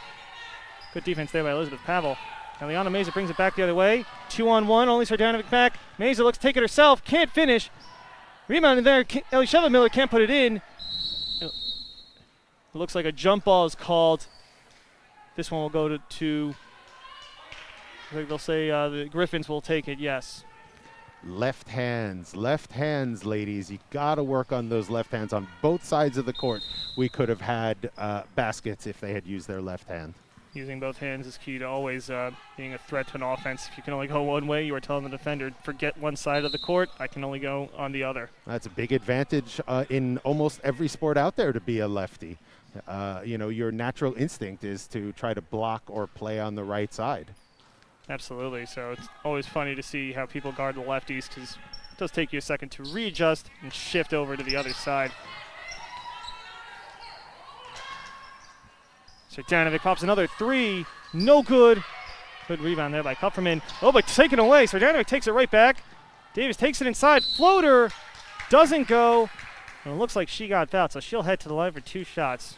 Good defense there by Elizabeth Pavel. And Liana Meza brings it back the other way. 2-on-1, only Sardanovic back. Meza looks to take it herself, can't finish. Rebound in there, Elisheva Miller can't put it in. It looks like a jump ball is called. This one will go to I think they'll say the Gryphons will take it, yes. Left hands, ladies. You got to work on those left hands on both sides of the court. We could have had baskets if they had used their left hand. Using both hands is key to always being a threat to an offense. If you can only go one way, you are telling the defender, forget one side of the court, I can only go on the other. That's a big advantage in almost every sport out there to be a lefty. Your natural instinct is to try to block or play on the right side. Absolutely. So it's always funny to see how people guard the lefties because it does take you a second to readjust and shift over to the other side. Sardanovic pops another three. No good. Good rebound there by Kupferman. Oh, but taken away. Sardanovic takes it right back. Davis takes it inside. Floater doesn't go. And it looks like she got fouled, so she'll head to the line for two shots.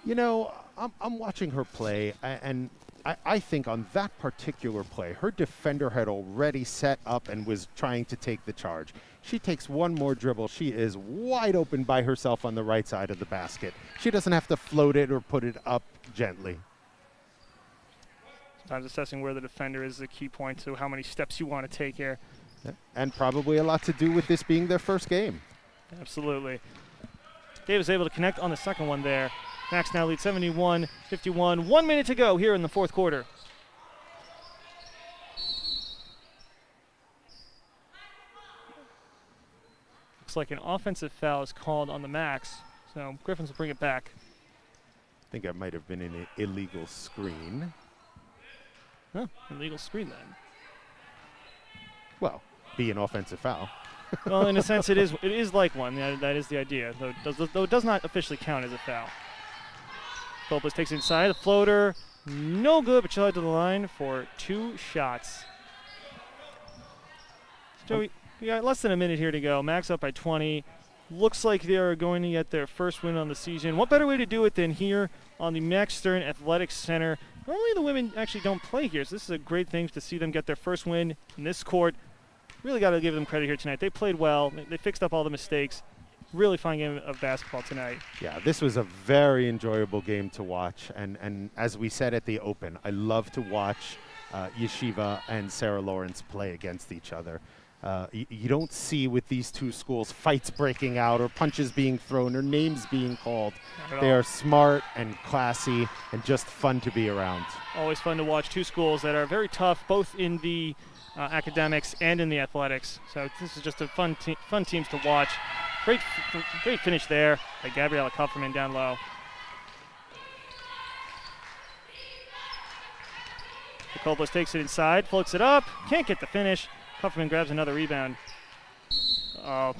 I'm watching her play, and I think on that particular play, her defender had already set up and was trying to take the charge. She takes one more dribble. She is wide open by herself on the right side of the basket. She doesn't have to float it or put it up gently. Sometimes assessing where the defender is the key point to how many steps you want to take here. And probably a lot to do with this being their first game. Absolutely. Dave was able to connect on the second one there. Max now leads 71-51. 1 minute to go here in the fourth quarter. Looks like an offensive foul is called on the Max, so Gryphons will bring it back. I think that might have been an illegal screen. Huh, illegal screen then. Well, be an offensive foul. Well, in a sense, it is like one. That is the idea, though it does not officially count as a foul. Phillips takes it inside, the floater, no good, but she'll head to the line for 2 shots. So we got less than a minute here to go. Max up by 20. Looks like they are going to get their first win on the season. What better way to do it than here on the Max Stern Athletics Center? Normally the women actually don't play here, so this is a great thing to see them get their first win in this court. Really got to give them credit here tonight. They played well. They fixed up all the mistakes. Really fun game of basketball tonight. Yeah, this was a very enjoyable game to watch. And as we said at the Open, I love to watch Yeshiva and Sarah Lawrence play against each other. You don't see with these two schools fights breaking out or punches being thrown or names being called. They are smart and classy and just fun to be around. Always fun to watch two schools that are very tough, both in the academics and in the athletics. So this is just a fun teams to watch. Great finish there by Gabriella Kupferman down low. Nicole takes it inside, floats it up, can't get the finish. Kupferman grabs another rebound. Oh,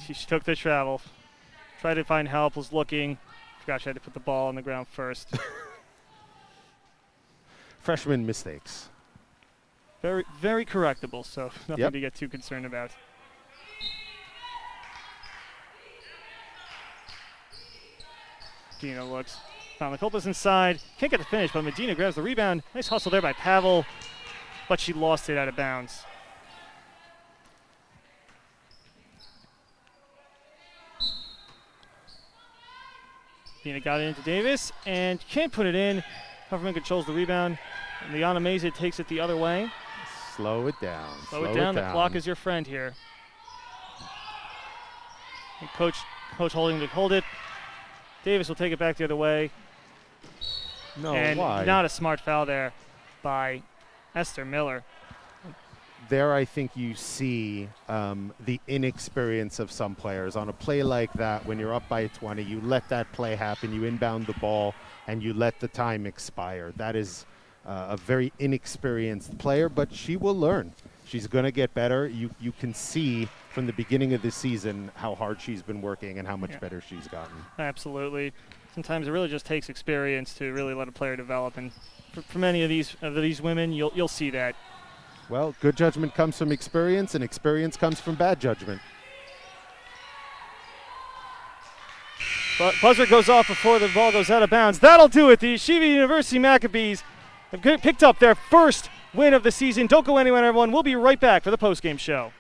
she took the travel. Tried to find help, was looking. Forgot she had to put the ball on the ground first. Freshman mistakes. Very, very correctable, so nothing to get too concerned about. Medina looks. Found Nicole inside. Can't get the finish, but Medina grabs the rebound. Nice hustle there by Pavel, but she lost it out of bounds. Medina got it into Davis and can't put it in. Kupferman controls the rebound. And Liana Meza takes it the other way. Slow it down. Slow it down. The clock is your friend here. And Coach holding to hold it. Davis will take it back the other way. No, and why? Not a smart foul there by Esther Miller. There I think you see the inexperience of some players. On a play like that, when you're up by 20, you let that play happen, you inbound the ball, and you let the time expire. That is a very inexperienced player, but she will learn. She's going to get better. You can see from the beginning of this season how hard she's been working and how much better she's gotten. Absolutely. Sometimes it really just takes experience to really let a player develop, and for many of these women, you'll see that. Well, good judgment comes from experience, and experience comes from bad judgment. But buzzer goes off before the ball goes out of bounds. That'll do it. The Yeshiva University Maccabees have picked up their first win of the season. Don't go anywhere, everyone. We'll be right back for the postgame show.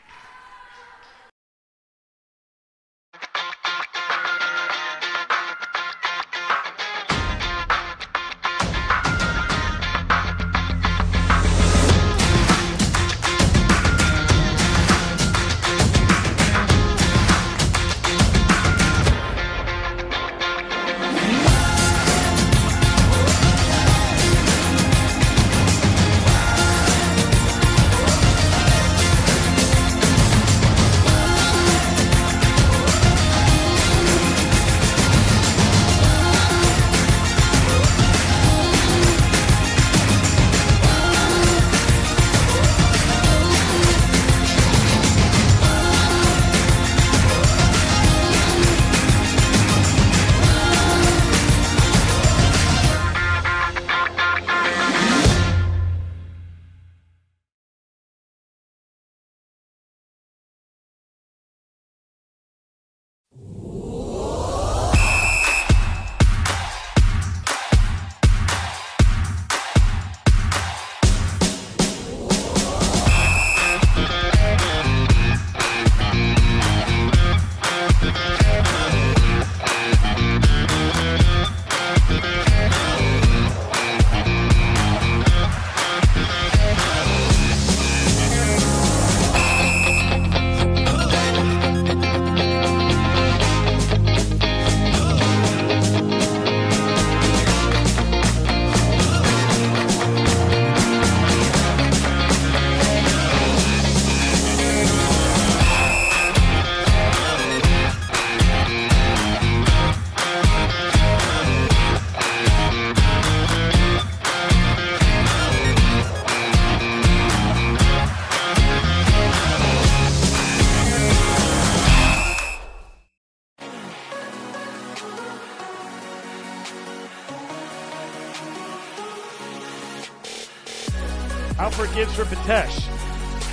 gives for Bednarsh.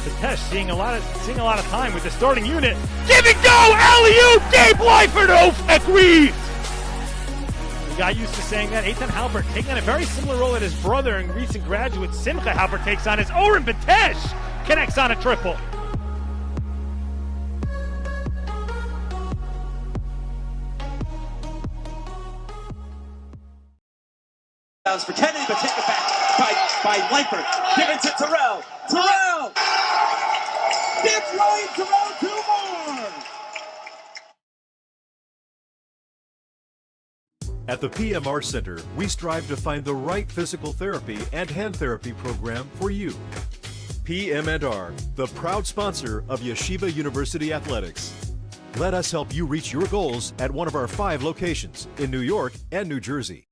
Bednarsh seeing a lot of time with the starting unit. Give and go! Alley-oop! Gabe Leichter agrees! We got used to saying that. Eitan Halbert taking on a very similar role that his brother and recent graduate Simcha Halbert takes on as Oren Bednarsh connects on a triple. Pretending to take it back by Leichter. Given to Terrell. Terrell! That's right, Terrell, 2 more! At the PMR Center, we strive to find the right physical therapy and hand therapy program for you. PM&R, the proud sponsor of Yeshiva University Athletics. Let us help you reach your goals at one of our 5 locations in New York and New Jersey.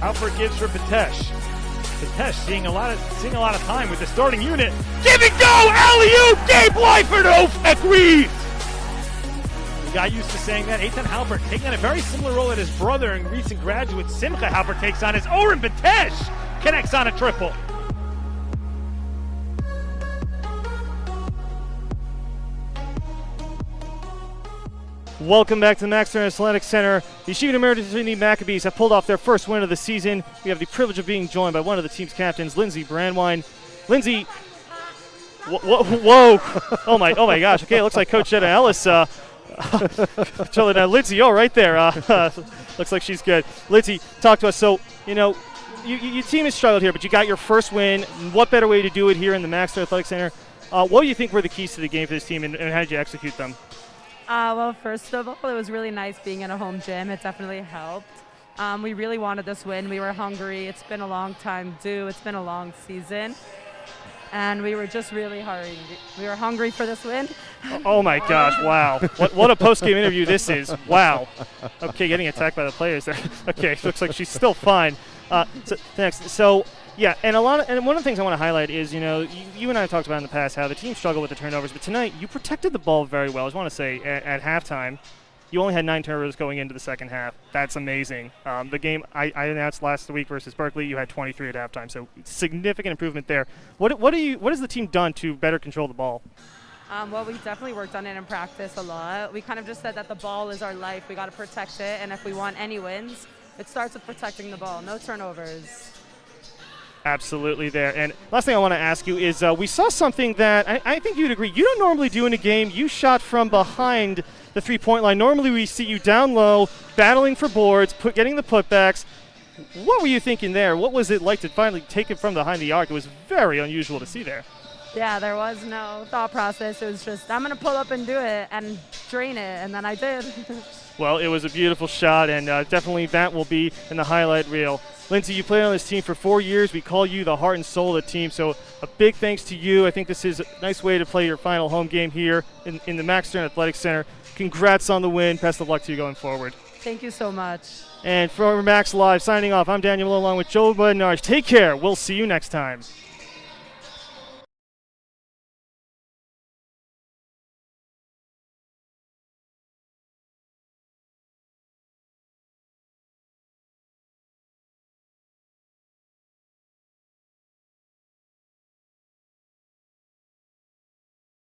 Alfred gives for Bednarsh. Bednarsh seeing a lot of time with the starting unit. Give and go! Alley-oop! Gabe Leichter agrees! We got used to saying that. Eitan Halbert taking on a very similar role that his brother and recent graduate Simcha Halbert takes on as Oren Bednarsh connects on a triple. Welcome back to the Max Stern Athletic Center. The Yeshiva University Maccabees have pulled off their first win of the season. We have the privilege of being joined by one of the team's captains, Lindsey Brandwine. Lindsey, whoa! Oh my gosh! Okay, it looks like Coach Jenna Ellis. Lindsey, oh, right there. Looks like she's good. Lindsey, talk to us. So, your team has struggled here, but you got your first win. What better way to do it here in the Max Stern Athletic Center? What do you think were the keys to the game for this team, and how did you execute them? Well, first of all, it was really nice being in a home gym. It definitely helped. We really wanted this win. We were hungry. It's been a long time due. It's been a long season. And we were just really hurrying. We were hungry for this win. Oh my gosh, wow. What a post-game interview this is. Wow. Okay, getting attacked by the players there. Okay, looks like she's still fine. Next. So, yeah, and one of the things I want to highlight is, you and I have talked about in the past how the team struggled with the turnovers, but tonight you protected the ball very well. I just want to say, at halftime, you only had 9 turnovers going into the second half. That's amazing. The game I announced last week versus Berkeley, you had 23 at halftime, so significant improvement there. What has the team done to better control the ball? Well, we definitely worked on it in practice a lot. We kind of just said that the ball is our life. We got to protect it, and if we want any wins, it starts with protecting the ball. No turnovers. Absolutely there. And last thing I want to ask you is we saw something that I think you'd agree you don't normally do in a game. You shot from behind the three-point line. Normally we see you down low, battling for boards, getting the putbacks. What were you thinking there? What was it like to finally take it from behind the arc? It was very unusual to see there. Yeah, there was no thought process. It was just, I'm going to pull up and do it and drain it, and then I did. Well, it was a beautiful shot, and definitely that will be in the highlight reel. Lindsey, you played on this team for 4 years. We call you the heart and soul of the team, so a big thanks to you. I think this is a nice way to play your final home game here in the Max Stern Athletic Center. Congrats on the win. Best of luck to you going forward. Thank you so much. And for Max Live, signing off, I'm Daniel Melool along with Joe Bednarsh. Take care. We'll see you next time.